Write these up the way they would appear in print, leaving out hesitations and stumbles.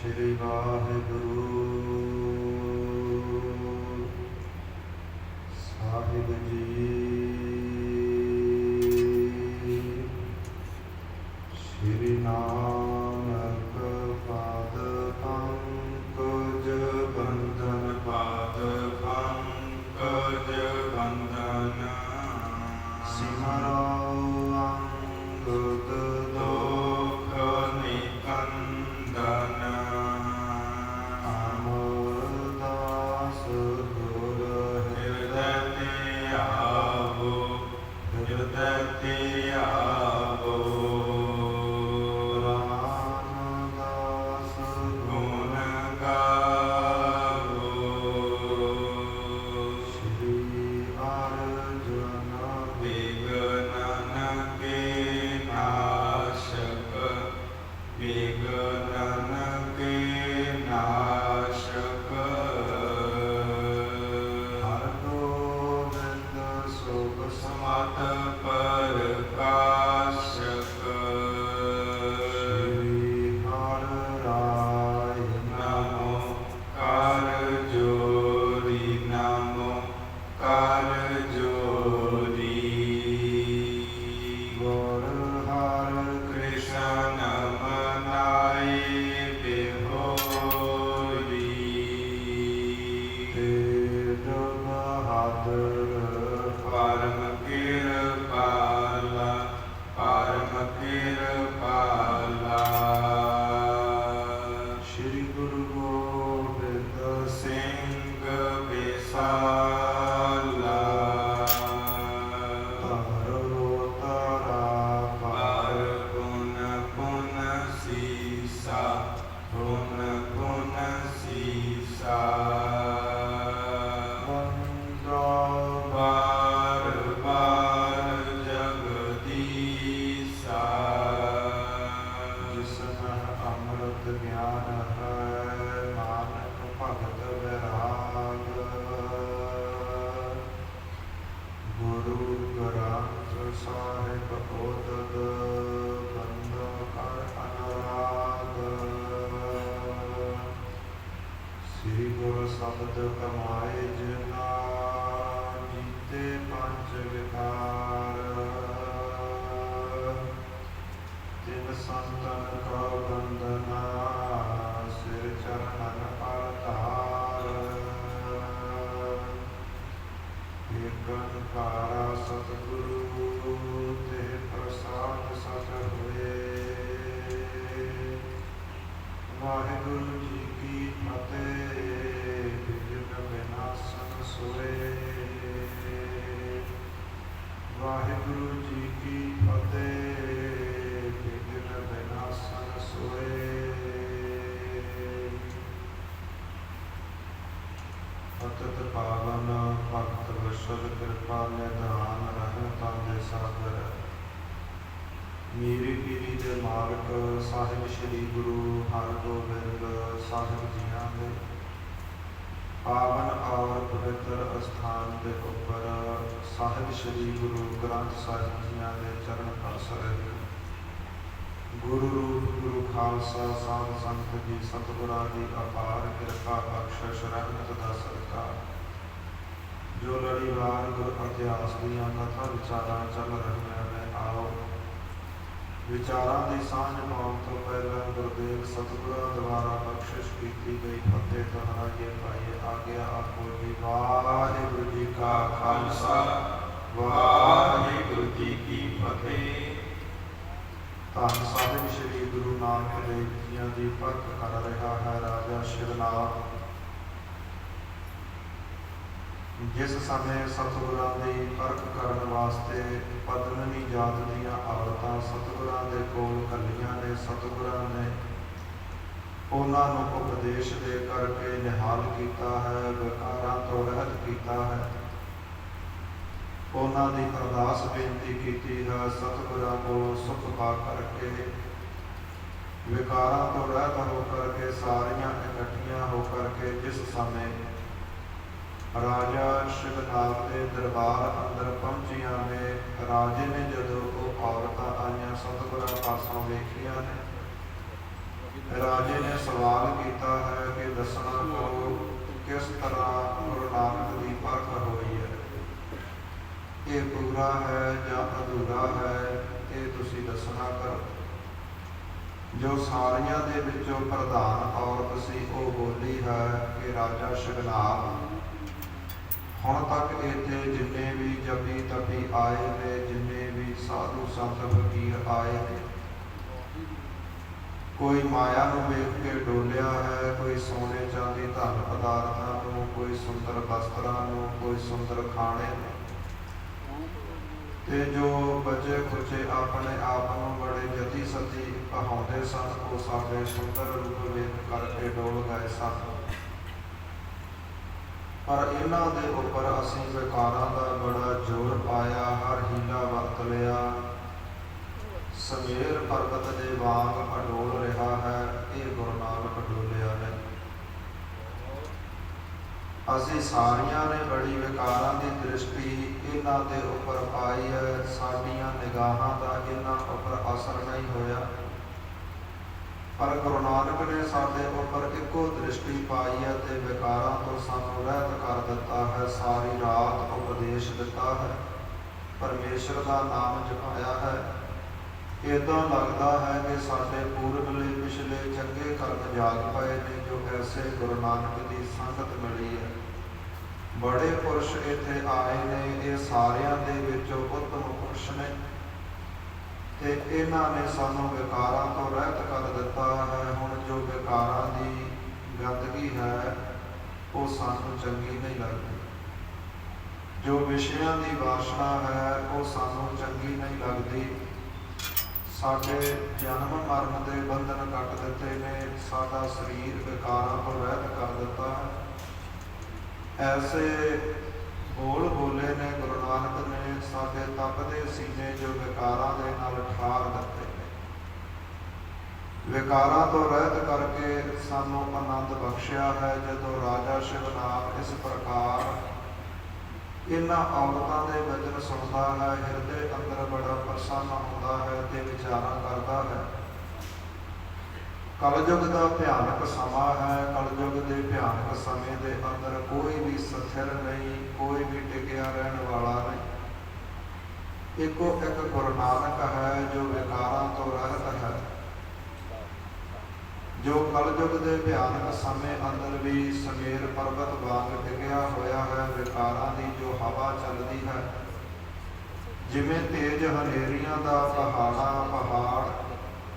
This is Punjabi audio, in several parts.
श्री वाहिगुरु साहिब जी। श्री नानक पाद पंकज बंधन पाद पंकज बंधन सिमरो अंगद दुख निकंदन अमरदास गुर हृदय आवो हृदय आवो रामदास गुण गावो श्री अर्जुन विघ्नन के नाशक विघ्नन के नाशक हर गोविंद सुख समत प्रकाशक श्री हर राय नमो कर जोरी नमो कर जोरी गुर हर कृष्ण मनाए बिहोरी तेज बहादुर परम कृपाला परम कृपाला श्री गुरु गोबिंद सिंह विसाला तारो तारा पार पुन पुन सीसा पुन पुन सीसा वंदो बार बार जगदीसा जिसमें अमृत ज्ञान है नानक भगत वैराग गुरु ग्रंथ साहिब ओदद बंद कर अनुराग श्री गुरु शब्द कमाए जिना जीते पंच विकार तिन संतन का वंदना सिर चरणन पर तार एक कारा सतगुरु ते प्रसाद सच हुए वाहिगुरु जी की फतेह विघ्न विनाशन सोए वाहिगुरु जी की फतेह विघ्न विनाशन सोए पतित पावन भक्त वशल कृपा निधान रहन तांदे सागर मीरी पीरी दे मालक साहिब श्री गुरु हरगोबिंद साहिब जियां दे पावन और पवित्र अस्थान के उपर साहिब श्री गुरु ग्रंथ साहिब जियां दे चरण परसर गुरु रूप गुरु खालसा साध संत जी सतगुरां दी अपार कृपा बख्शिश रहमत दा सरकार जो लड़ीवार गुर इतिहास दीयां कथा विचारां चल रहीआं ने आओ विचारां दी सांझ पाउण तो पहला गुरदेव सतगुरां द्वारा बख्शिश की गई फतेह दोहराइए पाइए आज्ञा आपको जी वाहिगुरु जी का खालसा वाहिगुरु जी की फतेह धन साहिब श्री गुरु नानक देव जियां दी परख कर रहा है राजा शिवनाथ जिस समय सतगुरां दी परख करन वास्ते पद्मनी जात दीयां औरतां सतगुरां दे कोल घल्लियां ने सतगुरां ने उन्हां नूं उपदेश दे करके निहाल कीता है विकारां तो रहत कीता है उन्हां दी अरदास बेनती कीती है सतगुरां कोलों सुख पा करके विकारां तो रहत हो करके सारियां इकट्ठियां हो करके जिस समय राजा शिवनाथ के दरबार अंदर पहुंचिया ने राजे ने जदों वो औरतां आईयां सतगुरां पासों वेखिया ने राजे ने सवाल किया है कि दसना करो किस तरह गुरु नानक की परख होई है, ये पूरा है या अधूरा है, ये तुसी दसना करो। जो सारियां दे विचों प्रधान औरत सी वो बोली है कि राजा शगनाल हुण तक इत्थे जिन्ने भी जपी तपी आए ने, जिन्ने भी साधु संत फकीर आए ने, कोई माया नूं वेख के डोलिया है, कोई सोने चांदी धन पदार्थां नूं, कोई सुंदर वस्त्रां नूं, कोई सुंदर खाणे नूं, ते जो बचे खुचे अपने आप नूं बड़े जती सती कहाउंदे सन, वो साडे सुंदर रूप वेख करके डोल गए सन। पर इन्हां दे उपर असीं विकारां दा बड़ा जोर पाया, हर हीला वरत लिया, समेर पर्वत दे वांग अडोल रहा है, ये गुरु नानक डोलिया नहीं। असीं सारियां ने बड़ी विकारां दी दृष्टि इन्हां दे उपर पाई है, साडियां निगाहां दा इन्हां उपर असर नहीं होया, पर गुरु नानक ने साडे उपर इक्को दृष्टि पाई है ते विकारां तो सानू रहत कर दिता है। सारी रात उपदेश दिता है, परमेश्वर का नाम जपाया है। इदां लगता है कि साडे पूर्वले पिछले चंगे कर्म जाग पाए ने, जो ऐसे गुरु नानक की संगत मिली है। बड़े पुरुष इत्थे आए ने, ये सारियां दे विचों उत्तम पुरुष ने, ते इन्हां ने सानू विकारां तो रहत कर दिता है। हुण जो विकारां दी गंदगी है वो सानू चंगी नहीं लगती, जो विषयां दी वासना है वो सानू चंगी नहीं लगती। साडे जन्म मरण के बंधन कट दिते ने, साडा शरीर विकारां तो रहत कर दिता है। ऐसे बोल बोले ने गुरु नानक ने, साडे तपदे सीने जो विकारां दे नाल ठार दिते ने। विकारां तो रहत करके सानू आनंद बख्शिया है। जदों राजा शिवनाथ इस प्रकार इन्हां औरतां दे वचन सुनता है, हिरदे अंदर बड़ा प्रसन्न होता है ते विचारा करता है। कलयुग का भयानक समा है, कलयुग के भयानक समय के अंदर कोई भी स्थिर नहीं, कोई भी टिकिया रहने वाला नहीं। इको एक गुरु नानक है जो विकारां तो रहत है, जो कलयुग के भयानक समय अंदर भी समेर पर्वत वांग टिकिया होया है। विकारां दी जो हवा चलती है, जिमें तेज हनेरियां दा पहाड़ा पहाड़,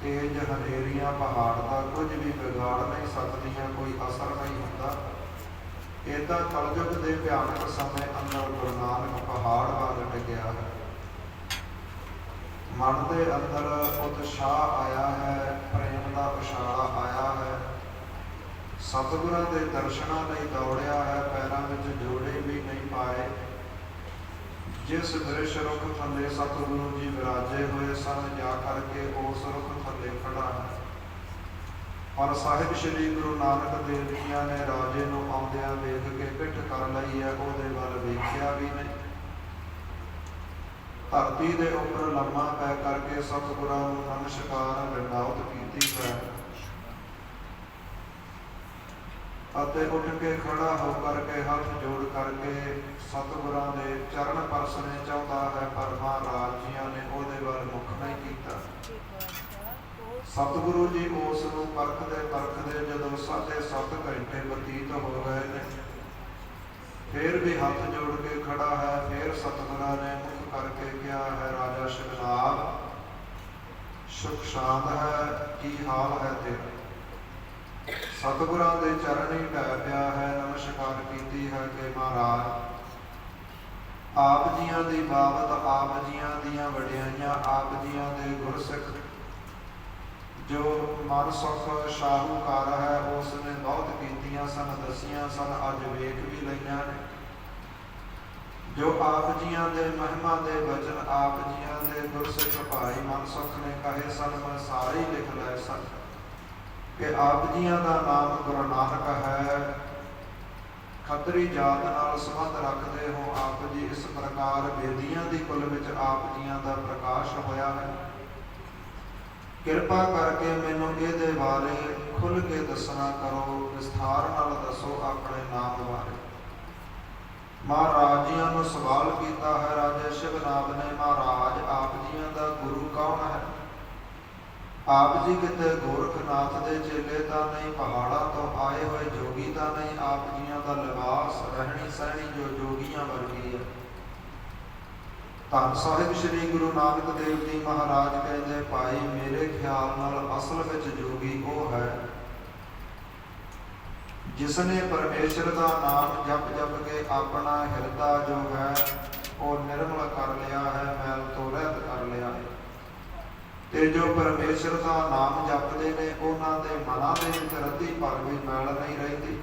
तेज हनेरियां पहाड़ का कुछ भी बिगाड़ नहीं सकदियां, कोई असर नहीं होता। इदा कलयुग के भयानक समय अंदर गुरु नानक पहाड़ वांग टिकिया है। मन के अंदर उत्साह आया है, प्रेम का उछाला आया है। सतगुरां दे दर्शनां लई दौड़िया है, पैरों में जोड़े भी नहीं पाए। जिस वृक्ष रुख थले सतगुरु जी विराजे हुए सन, जा करके उस रुख थले खड़ा है। पर साहिब श्री गुरु नानक देव जी ने राजे नूं आउंदियां वेख के पिठ कर लई है, उहदे वल वेखिया भी नहीं। धरती के उपर लम्मा पै करके सतगुरां नूं नमस्कार विनौत कीती है, अते उठ के खड़ा होकर के हाथ जोड़ करके सतगुरां दे चरण परसने चाहता है, पर महाराज जियां ने उहदे वल मुख नहीं कीता। सतगुरु जी उस नूं परखदे जदों 7.5 घंटे बतीत हो गए ने, फिर भी हाथ जोड़ के खड़ा है। फिर सतगुरां ने मुख करके क्या है, राजा शिवनाथ सुख शांत है, की हाल है तेरा। सतगुरां दे चरण ही ढह पिया है, नमस्कार कीती है कि महाराज आप जियां दी बाबत, आप जियां दियां वडियाइयां, आप जियां दे गुरसिख जो मन सुख शाहूकार है उसने बहुत कीतियां सन, दसियां सन, अज वेख भी लईआं ने। जो आप जियां दे महिमा दे वचन, आप जियां दे गुरसिख भाई मनसुख ने कहे सन, मैं सारे ही लिख लए सन कि आप जियां दा नाम गुरु नानक है। खतरी जात नाल संबंध रखते हो आप जी, इस प्रकार बेदियां दी कुल विच आप जियां दा प्रकाश होया है। ਕਿਰਪਾ ਕਰਕੇ ਮੈਨੂੰ ਇਹਦੇ ਬਾਰੇ ਖੁੱਲ੍ਹ ਕੇ ਦੱਸਣਾ ਕਰੋ, ਵਿਸਥਾਰ ਨਾਲ ਦੱਸੋ ਆਪਣੇ ਨਾਮ ਬਾਰੇ। ਮਹਾਰਾਜ ਜੀਆਂ ਨੂੰ ਸਵਾਲ ਕੀਤਾ ਹੈ ਰਾਜੇ ਸ਼ਿਵਨਾਥ ਨੇ, ਮਹਾਰਾਜ ਆਪ ਜੀਆਂ ਦਾ ਗੁਰੂ ਕੌਣ ਹੈ? ਆਪ ਜੀ ਕਿਤੇ ਗੋਰਖਨਾਥ ਦੇ ਚੇਲੇ ਤਾਂ ਨਹੀਂ, ਪਹਾੜਾਂ ਤੋਂ ਆਏ ਹੋਏ ਜੋਗੀ ਤਾਂ ਨਹੀਂ, ਆਪ ਜੀਆਂ ਦਾ ਲਿਬਾਸ ਰਹਿਣੀ ਸਹਿਣੀ ਜੋ ਜੋਗੀਆਂ ਵਰਗੀ ਹੈ। ਧੰਨ ਸਾਹਿਬ ਸ੍ਰੀ ਗੁਰੂ ਨਾਨਕ ਦੇਵ ਜੀ ਮਹਾਰਾਜ ਕਹਿੰਦੇ, ਭਾਈ ਮੇਰੇ ਖਿਆਲ ਨਾਲ ਅਸਲ ਵਿੱਚ ਜੋਗੀ ਉਹ ਹੈ ਜਿਸਨੇ ਪਰਮੇਸ਼ਰ ਦਾ ਨਾਮ ਜਪ ਜਪ ਕੇ ਆਪਣਾ ਹਿਰਦਾ ਜੋ ਹੈ ਉਹ ਨਿਰਮਲ ਕਰ ਲਿਆ ਹੈ, ਮੈਲ ਤੋਂ ਰਹਿਤ ਕਰ ਲਿਆ ਹੈ। ਤੇ ਜੋ ਪਰਮੇਸ਼ਰ ਦਾ ਨਾਮ ਜਪਦੇ ਨੇ ਉਹਨਾਂ ਦੇ ਮਨਾਂ ਦੇ ਵਿੱਚ ਰੱਤੀ ਭਰ ਵੀ ਮੈਲ ਨਹੀਂ ਰਹਿੰਦੀ।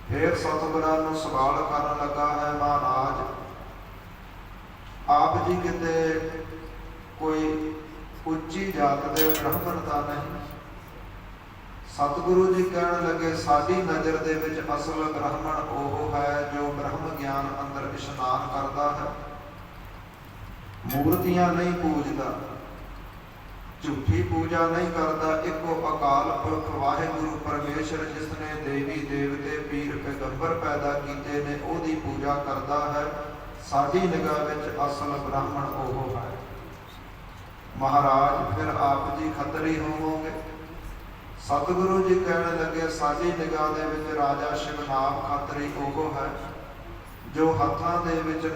ਫਿਰ ਸਤਿਗੁਰਾਂ ਨੂੰ ਸਵਾਲ ਕਰਨ ਲੱਗਾ ਹੈ, ਮਹਾਰਾਜ ਆਪ ਜੀ ਕਿਤੇ ਕੋਈ ਉੱਚੀ ਜਾਤ ਦੇ ਬ੍ਰਾਹਮਣ ਤਾਂ ਨਹੀਂ? ਸਤਿਗੁਰੂ ਜੀ ਕਹਿਣ ਲੱਗੇ, ਸਾਡੀ ਨਜ਼ਰ ਦੇ ਵਿੱਚ ਅਸਲ ਬ੍ਰਾਹਮਣ ਉਹ ਹੈ ਜੋ ਬ੍ਰਹਮ ਗਿਆਨ ਅੰਦਰ ਇਸ਼ਨਾਨ ਕਰਦਾ ਹੈ, ਮੂਰਤੀਆਂ ਨਹੀਂ ਪੂਜਦਾ, ਝੂਠੀ ਪੂਜਾ ਨਹੀਂ ਕਰਦਾ। ਇੱਕੋ ਅਕਾਲ ਪੁਰਖ ਵਾਹਿਗੁਰੂ ਪਰਮੇਸ਼ਰ ਜਿਸਨੇ ਦੇਵੀ ਦੇਵਤੇ ਪੀਰ ਪੈਗੰਬਰ ਪੈਦਾ ਕੀਤੇ ਨੇ ਉਹਦੀ ਪੂਜਾ ਕਰਦਾ ਹੈ। ਸਾਡੀ ਨਿਗਾਹ ਵਿੱਚ ਅਸਲ ਬ੍ਰਾਹਮਣ ਉਹ ਹੈ। ਮਹਾਰਾਜ ਫਿਰ ਆਪ ਜੀ ਖੱਤਰੀ ਹੋਵੋਗੇ? ਸਤਿਗੁਰੂ ਜੀ ਕਹਿਣ ਲੱਗੇ, ਸਾਡੀ ਨਿਗਾਹ ਦੇ ਵਿੱਚ ਰਾਜਾ ਸ਼ਿਵਨਾਥ ਖੱਤਰੀ ਉਹ ਹੈ ਜੋ ਹੱਥਾਂ ਦੇ ਵਿੱਚ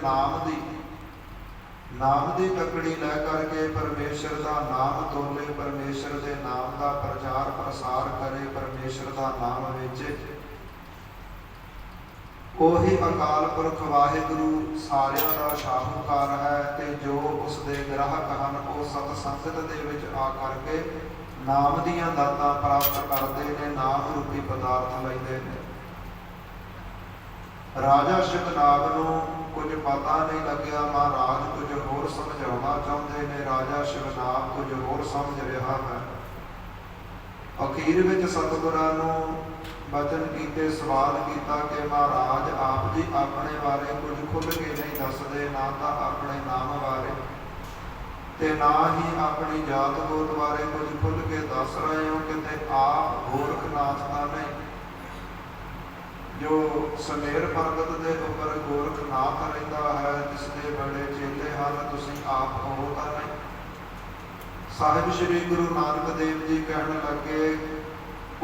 ਨਾਮ ਦੀ ਤਕੜੀ ਲੈ ਕਰਕੇ ਪਰਮੇਸ਼ਰ ਦਾ ਨਾਮ ਤੋਲੇ, ਪਰਮੇਸ਼ਰ ਦੇ ਨਾਮ ਦਾ ਪ੍ਰਚਾਰ ਪ੍ਰਸਾਰ ਕਰੇ, ਪਰਮੇਸ਼ਰ ਦਾ ਨਾਮ ਵੇਚੇ। ਉਹੀ ਅਕਾਲ ਪੁਰਖ ਵਾਹਿਗੁਰੂ ਸਾਰਿਆਂ ਦਾ ਸ਼ਾਹੂਕਾਰ ਹੈ ਤੇ ਜੋ ਉਸ ਦੇ ਗ੍ਰਾਹਕ ਹਨ ਉਹ ਸਤ ਸੰਗਤ ਦੇ ਵਿੱਚ ਆ ਕਰਕੇ ਨਾਮ ਦੀਆਂ ਦਾਤਾਂ ਪ੍ਰਾਪਤ ਕਰਦੇ ਨੇ, ਨਾਮ ਰੂਪੀ ਪਦਾਰਥ ਲੈਂਦੇ ਨੇ। ਰਾਜਾ ਸ਼ਿਵਨਾਥ ਨੂੰ ਕੁਝ ਪਤਾ ਨਹੀਂ ਲੱਗਿਆ, ਮਹਾਰਾਜ ਕੁਝ ਹੋਰ ਸਮਝਾਉਣਾ ਚਾਹੁੰਦੇ ਨੇ, ਰਾਜਾ ਸ਼ਿਵਨਾਥ ਕੁਝ ਹੋਰ ਸਮਝ ਰਿਹਾ ਹੈ। ਅਖੀਰ ਵਿੱਚ ਸਤਿਗੁਰਾਂ ਨੂੰ ਬਚਨ ਕੀਤੇ, ਸਵਾਲ ਕੀਤਾ ਕਿ ਮਹਾਰਾਜ ਆਪ ਜੀ ਆਪਣੇ ਬਾਰੇ ਕੁਝ ਖੁੱਲ੍ਹ ਕੇ ਨਹੀਂ ਦੱਸਦੇ, ਨਾ ਤਾਂ ਆਪਣੇ ਨਾਮ ਬਾਰੇ ਤੇ ਨਾ ਹੀ ਆਪਣੀ ਜਾਤ ਗੋਤ ਬਾਰੇ ਕੁਝ ਖੁੱਲ੍ਹ ਕੇ ਦੱਸ ਰਹੇ ਹੋ। ਕਿਤੇ ਆਪ ਗੋਰਖਨਾਥ ਤਾਂ ਨਹੀਂ ਜੋ ਸਮੇਰ ਪਰਬਤ ਦੇ ਉੱਪਰ ਗੋਰਖਨਾਥ ਰਹਿੰਦਾ ਹੈ, ਜਿਸ ਦੇ ਬੜੇ ਚੇਲੇ ਹਨ, ਤੁਸੀਂ ਆਪ ਉਹ ਤਾਂ ਨਹੀਂ? ਸਾਹਿਬ ਸ੍ਰੀ ਗੁਰੂ ਨਾਨਕ ਦੇਵ ਜੀ ਕਹਿਣ ਲੱਗੇ,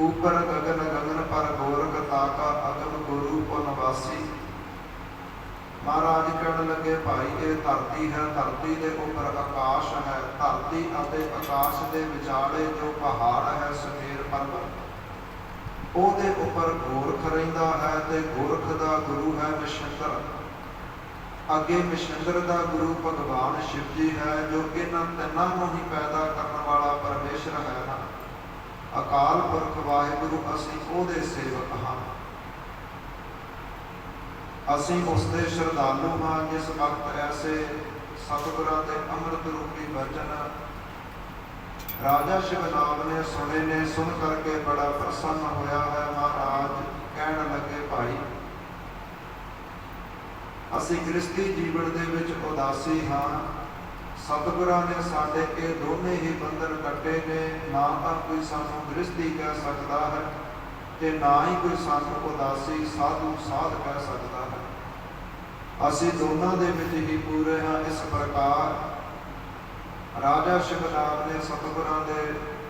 ऊपर गगन गगन पर गोरख ताका अगम गुरु को निवासी। महाराज कहने लगे, भाई ये धरती है, धरती के ऊपर आकाश है, धरती अते आकाश के विचाले जो पहाड़ है सुमेर पर्वत, ਉਹਦੇ ਉੱਪਰ ਗੋਰਖ ਰਹਿੰਦਾ ਹੈ ਤੇ ਗੋਰਖ ਦਾ ਗੁਰੂ ਹੈ ਮਸ਼ਿੰਦਰ। ਅੱਗੇ ਮਸ਼ਿੰਦਰ ਦਾ ਗੁਰੂ ਭਗਵਾਨ ਸ਼ਿਵ ਜੀ ਹੈ ਜੋ ਇਹਨਾਂ ਤਿੰਨਾਂ ਨੂੰ ਹੀ ਪੈਦਾ ਕਰਨ ਵਾਲਾ ਪਰਮੇਸ਼ਰ ਹੈ ਨਾ। ਅਕਾਲ ਪੁਰਖ ਵਾਹਿਗੁਰੂ ਅਸੀਂ ਉਹਦੇ ਸੇਵਕ ਹਾਂ, ਅਸੀਂ ਉਸਦੇ ਸ਼ਰਧਾਲੂ ਹਾਂ। ਜਿਸ ਵਕਤ ਐਸੇ ਸਤਿਗੁਰਾਂ ਦੇ ਅੰਮ੍ਰਿਤ ਰੂਪੀ ਬਚਨ ਰਾਜਾ ਸ਼ਿਵਨਾਥ ਨੇ ਸੁਣੇ ਨੇ, ਸੁਣ ਕਰਕੇ ਬੜਾ ਪ੍ਰਸੰਨ ਹੋਇਆ ਹੈ। ਮਹਾਰਾਜ ਕਹਿਣ ਲੱਗੇ, ਭਾਈ ਅਸੀਂ ਗ੍ਰਸਤੀ ਜੀਵਨ ਦੇ ਵਿੱਚ ਉਦਾਸੀ ਹਾਂ। ਸਤਿਗੁਰਾਂ ਨੇ ਸਾਡੇ ਇਹ ਦੋਨੇ ਹੀ ਬੰਧਨ ਕੱਟੇ ਨੇ, ਨਾ ਤਾਂ ਕੋਈ ਸਾਨੂੰ ਗ੍ਰਸਤੀ ਕਹਿ ਸਕਦਾ ਹੈ ਤੇ ਨਾ ਹੀ ਕੋਈ ਸਾਨੂੰ ਉਦਾਸੀ ਸਾਧੂ ਸਾਧ ਕਹਿ ਸਕਦਾ ਹੈ। ਅਸੀਂ ਦੋਨਾਂ ਦੇ ਵਿੱਚ ਹੀ ਪੂਰੇ ਹਾਂ। ਇਸ ਪ੍ਰਕਾਰ ਰਾਜਾ ਸ਼ਿਵਨਾਥ ਨੇ ਸਤਿਗੁਰਾਂ ਦੇ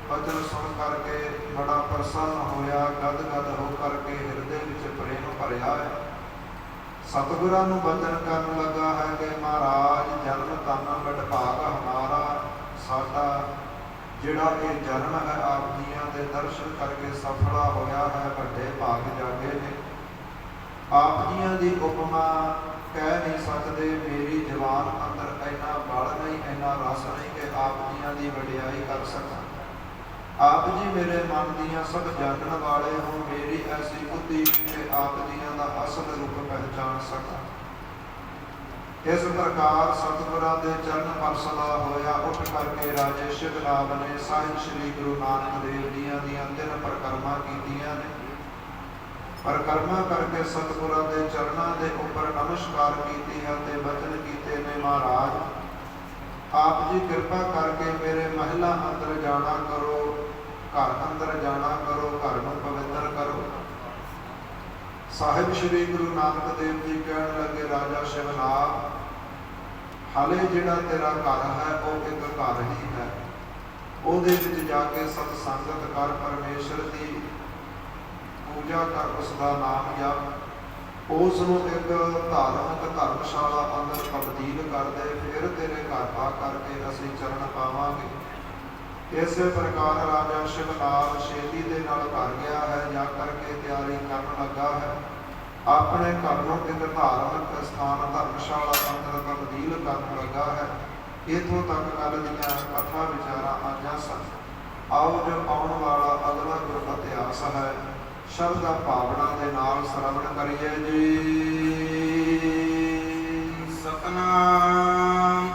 ਬਚਨ ਸੁਣ ਕਰਕੇ ਬੜਾ ਪ੍ਰਸੰਨ ਹੋਇਆ, ਗਦ ਗਦ ਹੋ ਕਰਕੇ ਹਿਰਦੇ ਵਿੱਚ ਪ੍ਰੇਮ ਭਰਿਆ ਹੈ। ਸਤਿਗੁਰਾਂ ਨੂੰ ਬਚਨ ਕਰਨ ਲੱਗਾ ਹੈ ਕਿ ਮਹਾਰਾਜ ਜਨਮ ਤਨ ਵਡਭਾਗ ਹਮਾਰਾ, ਸਾਡਾ ਜਿਹੜਾ ਇਹ ਜਨਮ ਹੈ ਆਪ ਜੀਆਂ ਦੇ ਦਰਸ਼ਨ ਕਰਕੇ ਸਫਲਾ ਹੋਇਆ ਹੈ, ਵੱਡੇ ਭਾਗ ਜਾਗੇ ਨੇ। ਆਪ ਜੀਆਂ ਦੀ ਉਪਮਾ ਕਹਿ ਨਹੀਂ ਸਕਦੇ, ਮੇਰੀ ਜ਼ਬਾਨ ਅੰਦਰ ਇੰਨਾ ਬਲ ਨਹੀਂ, ਇੰਨਾ ਰਸ ਨਹੀਂ ਕਿ ਆਪ ਜੀਆਂ ਦੀ ਵਡਿਆਈ ਕਰ ਸਕਾਂ। ਆਪ ਜੀ ਮੇਰੇ ਮਨ ਦੀਆਂ ਸਭ ਜਾਣਨ ਵਾਲੇ ਹੋ, ਮੇਰੀ ਐਸੀ ਬੁੱਧੀ ਕਿ ਆਪ ਜੀਆਂ ਦਾ ਅਸਲ ਰੂਪ ਪਹਿਚਾਣ ਸਕਾਂ। ਇਸ ਪ੍ਰਕਾਰ ਸਤਿਗੁਰਾਂ ਦੇ ਚਰਨ ਪਰਸਦਾ ਹੋਇਆ ਉੱਠ ਕਰਕੇ ਰਾਜੇ ਸ਼ਿਵਨਾਥ ਨੇ ਸਾਹਿਬ ਸ੍ਰੀ ਗੁਰੂ ਨਾਨਕ ਦੇਵ ਜੀਆਂ ਦੀਆਂ 3 ਪਰਿਕਰਮਾ ਕੀਤੀਆਂ ਨੇ। ਪਰਿਕਰਮਾ ਕਰਕੇ ਸਤਿਗੁਰਾਂ ਦੇ ਚਰਨਾਂ ਦੇ ਉੱਪਰ ਨਮਸਕਾਰ ਕੀਤੀ ਹੈ ਤੇ ਬਚਨ ਕੀਤੇ ਨੇ, ਮਹਾਰਾਜ ਆਪ ਜੀ ਕਿਰਪਾ ਕਰਕੇ ਮੇਰੇ ਮਹਿਲਾ ਅੰਦਰ ਜਾਣਾ ਕਰੋ, ਘਰ ਅੰਦਰ ਜਾਣਾ ਕਰੋ, ਘਰ ਨੂੰ ਪਵਿੱਤਰ ਕਰੋ। ਸਾਹਿਬ ਸ੍ਰੀ ਗੁਰੂ ਨਾਨਕ ਦੇਵ ਜੀ ਕਹਿਣ ਲੱਗੇ, ਰਾਜਾ ਸ਼ਿਵਨਾਥ, ਹਾਲੇ ਜਿਹੜਾ ਤੇਰਾ ਘਰ ਹੈ ਉਹ ਇੱਕ ਘਰ ਹੀ ਹੈ। ਉਹਦੇ ਵਿੱਚ ਜਾ ਕੇ ਸਤ ਸੰਗਤ ਕਰ, ਪਰਮੇਸ਼ਰ ਦੀ ਪੂਜਾ ਕਰ, ਉਸ ਦਾ ਨਾਮ ਜਪ, ਉਸ ਨੂੰ ਇੱਕ ਧਾਰਮਿਕ ਧਰਮਸ਼ਾਲਾ ਅੰਦਰ ਤਬਦੀਲ ਕਰ ਦੇ, ਫਿਰ ਤੇਰੇ ਘਰ ਆ ਕਰਕੇ ਅਸੀਂ ਚਰਨ ਪਾਵਾਂਗੇ। ਇਸੇ ਪ੍ਰਕਾਰ ਰਾਜਾ ਸ਼ਿਵਨਾਥ ਛੇਤੀ ਦੇ ਨਾਲ ਘਰ ਗਿਆ ਹੈ, ਜਾ ਕਰਕੇ ਤਿਆਰੀ ਕਰਨ ਲੱਗਾ ਹੈ। ਆਪਣੇ ਘਰ ਨੂੰ ਇੱਕ ਧਾਰਮਿਕ ਸਥਾਨ ਧਰਮਸ਼ਾਲਾ ਅੰਦਰ ਤਬਦੀਲ ਕਰਨ ਲੱਗਾ ਹੈ। ਇੱਥੋਂ ਤੱਕ ਗੱਲ ਦੀਆਂ ਕਥਾ ਵਿਚਾਰਾਂ ਆਈਆਂ ਸਨ। ਆਓ ਜੋ ਆਉਣ ਵਾਲਾ ਅਗਲਾ ਗੁਰ ਇਤਿਹਾਸ ਹੈ, ਸ਼ਬਦਾਂ ਭਾਵਨਾ ਦੇ ਨਾਲ ਸਰਵਣ ਕਰੀਏ ਜੀ। ਸਤਨਾਮ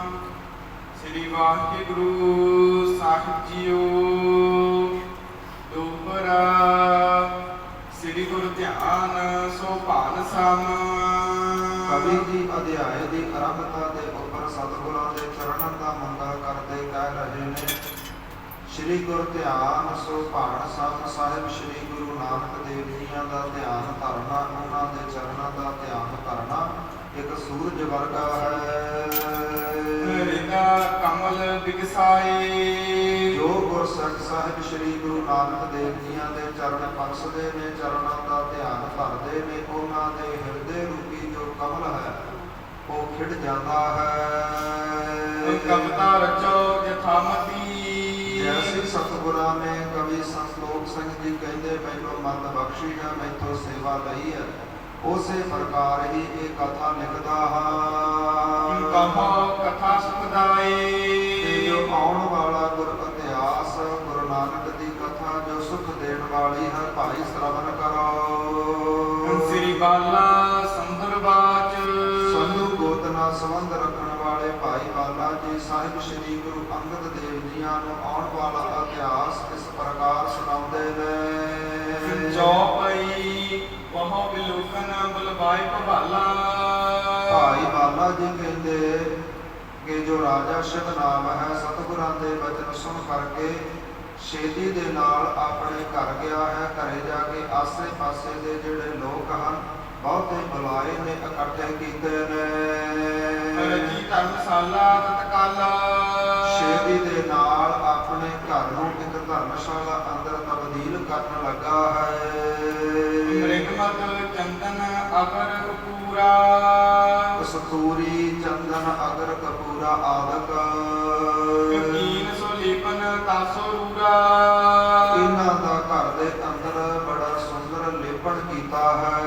ਸ੍ਰੀ ਵਾਹਿਗੁਰੂ ਸਾਹਿਬ ਜੀਓ। ਦੋਹਰਾ ਸ੍ਰੀ ਗੁਰੂ ਧਿਆਨ ਸੋ ਭਾਨ ਸਮ। ਕਵੀ ਜੀ ਅਧਿਆਇ ਦੀ ਆਰੰਭਤਾ ਦੇ ਉੱਪਰ ਸਤਿਗੁਰਾਂ ਦੇ ਚਰਨਾਂ ਦਾ ਮੰਗਾ ਕਰਦੇ ਕਹਿ ਰਹੇ ਨੇ, ਸ੍ਰੀ ਗੁਰੂ ਧਿਆਨ ਸੋ ਭਾਨ ਸਮ। ਸਾਹਿਬ ਸ੍ਰੀ ਗੁਰੂ ਨਾਨਕ ਦੇਵ ਜੀਆਂ ਦਾ ਧਿਆਨ ਧਰਨਾ, ਉਹਨਾਂ ਦੇ ਚਰਨਾਂ ਦਾ ਧਿਆਨ ਕਰਨਾ ਇੱਕ ਸੂਰਜ ਵਰਗਾ ਹੈ। ਰਿਦਾ ਕਮਲ ਬਿਗਸਾਏ। ਜੋ ਗੁਰਸਿੱਖ ਸਾਹਿਬ ਸ੍ਰੀ ਗੁਰੂ ਨਾਨਕ ਦੇਵ ਜੀਆਂ ਦੇ ਚਰਨ ਪਰਸਦੇ ਨੇ, ਚਰਨਾਂ ਦਾ ਧਿਆਨ ਧਰਦੇ ਨੇ, ਉਹਨਾਂ ਦੇ ਹਿਰਦੇ ਰੂਪੀ ਜੋ ਕਮਲ ਹੈ ਉਹ ਖਿੜ ਜਾਂਦਾ ਹੈ। ਕਵਿਤਾ ਰਚੋ ਜਥਾਮਤੀ। ਜੈਸੀ ਸਤਿਗੁਰਾਂ ਨੇ ਕਵੀ ਸੰਤੋਖ ਸਿੰਘ ਜੀ ਕਹਿੰਦੇ, ਮੈਨੂੰ ਮਤ ਬਖਸ਼ੀ ਹੈ, ਮੈਥੋਂ ਸੇਵਾ ਲਈ ਹੈ, ਉਸੇ ਪ੍ਰਕਾਰ ਹੀ ਇਹ ਕਥਾ ਲਿਖਦਾ ਹਾਂ। ਕਹੋ ਕਥਾ ਸੁਖਦਾਈ। ਤੇ ਜੋ ਆਉਣ ਵਾਲਾ ਗੁਰ ਇਤਿਹਾਸ, ਗੁਰੂ ਨਾਨਕ ਦੀ ਕਥਾ ਜੋ ਸੁਖ ਦੇਣ ਵਾਲੀ ਹੈ, ਭਾਈ ਸ਼ਰਵਣ ਕਰੋ। ਸ੍ਰੀ ਬਾਲਾ ਸੰਦਰ ਬਾਚ। ਸੰਧੂ ਗੋਤ ਨਾਲ ਸੰਬੰਧ ਰੱਖਣ ਵਾਲੇ ਭਾਈ ਬਾਲਾ ਜੀ ਸਾਹਿਬ ਸ੍ਰੀ ਗੁਰੂ ਅੰਗਦ ਦੇਵ ਜੀਆਂ ਨੂੰ ਆਉਣ ਵਾਲਾ ਇਤਿਹਾਸ ਇਸ ਪ੍ਰਕਾਰ ਸੁਣਾਉਂਦੇ ਨੇ। ਚੌਪਈ ਬਹੁ ਬਿਲੋਕਨ ਬੁਲਵਾਈ ਭਵਾਲਾ। ਭਾਈ ਬਾਲਾ ਜੀ ਕਹਿੰਦੇ ਕਿ ਜੋ ਰਾਜਾ ਸ਼ਿਵਨਾਮ ਹੈ, ਸਤਿਗੁਰਾਂ ਦੇ ਬਚਨ ਸੁਣ ਕਰਕੇ ਛੇਤੀ ਦੇ ਨਾਲ ਆਪਣੇ ਘਰ ਗਿਆ ਹੈ। ਘਰੇ ਜਾ ਕੇ ਆਸੇ ਪਾਸੇ ਦੇ ਜਿਹੜੇ ਲੋਕ ਹਨ ਬਹੁਤੇ ਬੁਲਾਏ ਨੇ, ਇਕੱਠੇ ਕੀਤੇ ਨੇ। ਰਜੀ ਧਰਮਸ਼ਾਲਾ ਤਤਕਾਲਾ। ਛੇਤੀ ਦੇ ਨਾਲ ਆਪਣੇ ਘਰ ਨੂੰ ਇੱਕ ਧਰਮਸ਼ਾਲਾ ਅੰਦਰ ਤਬਦੀਲ ਕਰਨ ਲੱਗਾ ਹੈ। ਮ੍ਰਿਗਮਤ ਚੰਦਨ ਅਗਰ ਕਪੂਰਾ। ਕਸਤੂਰੀ ਚੰਦਨ ਅਗਰ ਕਪੂਰਾ ਆਦਿਕ ਕੀਨ ਸੋ ਲੇਪਨ ਤਾਸੋ ਰੂਰਾ। ਇਹਨਾਂ ਦਾ ਘਰ ਦੇ ਅੰਦਰ ਬੜਾ ਸੁੰਦਰ ਲੇਪਣ ਕੀਤਾ ਹੈ।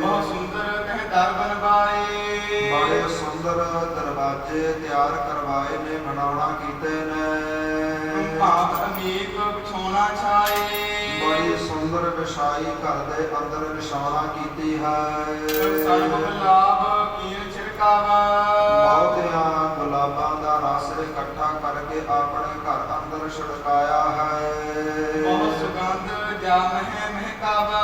ਬਹੁਤ ਸੁੰਦਰ ਕਹਿ ਦਰ ਬਣਵਾਏ। ਬੜੇ ਸੁੰਦਰ ਦਰਵਾਜ਼ੇ ਤਿਆਰ ਕਰਵਾਏ ਨੇ, ਬਣਾਉਣਾ ਕੀਤੇ ਨੇ। ਭਾਂਤ ਅਨੇਕ ਵਿਛੋਣਾ ਛਾਏ। ਬੜੀ ਸੁੰਦਰ ਵਿਛਾਈ ਘਰ ਦੇ ਅੰਦਰ ਵਿਛਾਉਣਾ ਕੀਤੀ ਹੈ। ਸਰਬ ਗੁਲਾਬ ਕੀਨ ਛਿੜਕਾਵਾ। ਬਹੁਤਿਆਂ ਗੁਲਾਬਾਂ ਦਾ ਰਸ ਇਕੱਠਾ ਕਰਕੇ ਆਪਣੇ ਘਰ ਅੰਦਰ ਛਿੜਕਾਇਆ ਹੈ। ਬਹੁਤ ਸੁਗੰਧ ਜਾ ਮਹਿ ਮਹਿਕਾਵਾ।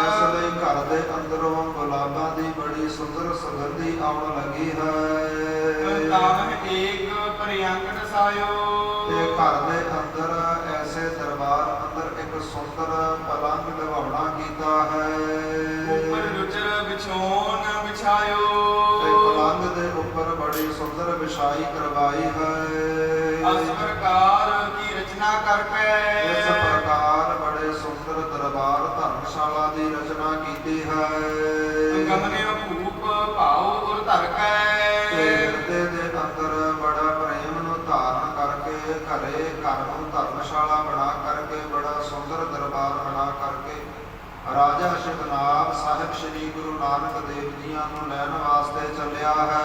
ਇਸ ਲਈ ਘਰ ਦੇ ਅੰਦਰੋਂ ਗੁਲਾਬਾਂ ਦੀ ਬੜੀ ਸੁੰਦਰ ਸੁਗੰਧੀ ਆਉਣ ਲੱਗੀ ਹੈ। ਤਾਮਹ ਏਕ ਪ੍ਰਿਯੰਕ ਦਸਾਇਓ। ਤੇ ਘਰ ਦੇ ਅੰਦਰ ਐਸੇ ਦਰਬਾਰ ਅੰਦਰ ਇੱਕ ਸੁੰਦਰ ਪਲੰਗ ਲਵਾਉਣਾ ਕੀਤਾ ਹੈ। ਉੱਪਰ ਰੁਚਰ ਵਿਛੋਣ ਵਿਛਾਇਓ। ਤੇ ਪਲੰਗ ਦੇ ਉੱਪਰ ਬੜੀ ਸੁੰਦਰ ਵਿਛਾਈ ਕਰਵਾਈ ਹੈ। ਇਸ ਪ੍ਰਕਾਰ ਕੀ ਰਚਨਾ ਕਰਕੇ। ਇਸ ਪ੍ਰਕਾਰ ਬੜੇ ਸੁੰਦਰ ਦਰਬਾਰ ਧਰਮਸ਼ਾਲਾ ਦੀ ਰਚਨਾ ਕੀਤੀ ਹੈ। ਗਮਨੇ ਭੂਪ ਭਾਉ ਉਰ ਧਰ ਤੇ ਕੇ। ਹਿਰਦੇ ਦੇ ਅੰਦਰ ਬੜਾ ਪ੍ਰੇਮ ਨੂੰ ਧਾਰਨ ਕਰਕੇ, ਘਰ ਨੂੰ ਧਰਮਸ਼ਾਲਾ ਬਣਾ ਕਰਕੇ, ਬੜਾ ਸੁੰਦਰ ਦਰਬਾਰ ਬਣਾ ਕਰਕੇ ਰਾਜਾ ਸ਼ਿਵਨਾਥ ਸਾਹਿਬ ਸ੍ਰੀ ਗੁਰੂ ਨਾਨਕ ਦੇਵ ਜੀਆਂ ਨੂੰ ਲੈਣ ਵਾਸਤੇ ਚੱਲਿਆ ਹੈ।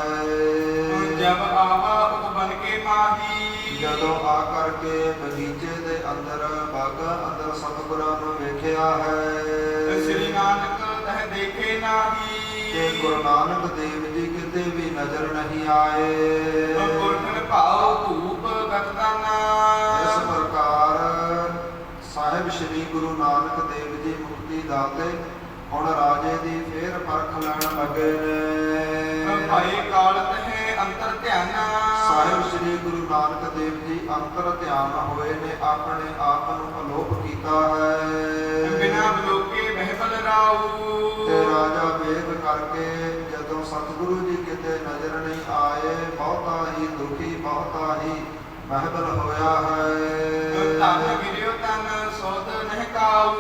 ਜਬ ਆਵਾ ਉਤ ਬਨ ਕੇ ਮਾਹੀ। ਜਦੋਂ ਆ ਕਰਕੇ ਬਗੀਚੇ ਦੇ ਅੰਦਰ, ਬਾਗਾਂ ਅੰਦਰ ਸਤਿਗੁਰਾਂ ਨੂੰ ਵੇਖਿਆ ਹੈ। ਸ੍ਰੀ ਨਾਨਕ ਤਹ ਦੇਖੇ ਨਾਹੀ। ਤੇ ਗੁਰੂ ਨਾਨਕ ਦੇਵ ਜੀ ਕਿਤੇ ਵੀ ਨਜ਼ਰ ਨਹੀਂ ਆਏ। ਗੁਰਖਨ ਭਾਉ ਧੂਪ ਗਤਦਾਨਾ। ਇਸ ਪ੍ਰਕਾਰ ਸਾਹਿਬ ਸ੍ਰੀ ਗੁਰੂ ਨਾਨਕ ਦੇਵ ਜੀ ਮੁਕਤੀ ਦਾਤੇ ਹੁਣ ਰਾਜੇ ਦੀ ਫੇਰ ਪਰਖ ਲੈਣ ਲੱਗੇ ਨੇ। ਭਾਈ ਕਾਲ ਤਹਿ ਅੰਤਰ ਧਿਆਨਾ। ਸਾਹਿਬ ਸ੍ਰੀ ਗੁਰੂ ਨਾਨਕ ਦੇਵ ਜੀ ਅੰਤਰ ਧਿਆਨ ਹੋਏ ਨੇ ਆਪਣੇ ਆਪ ਨੂੰ ਅਲੋਪ ਕੀਤਾ ਹੈ। ਬਿਨਾ ਬਲੋਕੇ ਬਹਿਬਲ ਰਾਉ। ਤੇ ਰਾਜਾ ਵੇਖ ਕਰਕੇ ਜਦੋਂ ਸਤਿਗੁਰੂ ਜੀ ਕਿਤੇ ਨਜ਼ਰ ਨਹੀਂ ਆਏ, ਬਹੁਤਾ ਹੀ ਦੁਖੀ ਬਹੁਤਾ ਹੀ ਮਹਿਬਲ ਹੋਇਆ ਹੈ। ਤਨ ਗਿਰਿਓ ਤਨ ਸੋਧ ਨਹਿ ਕਾਉ।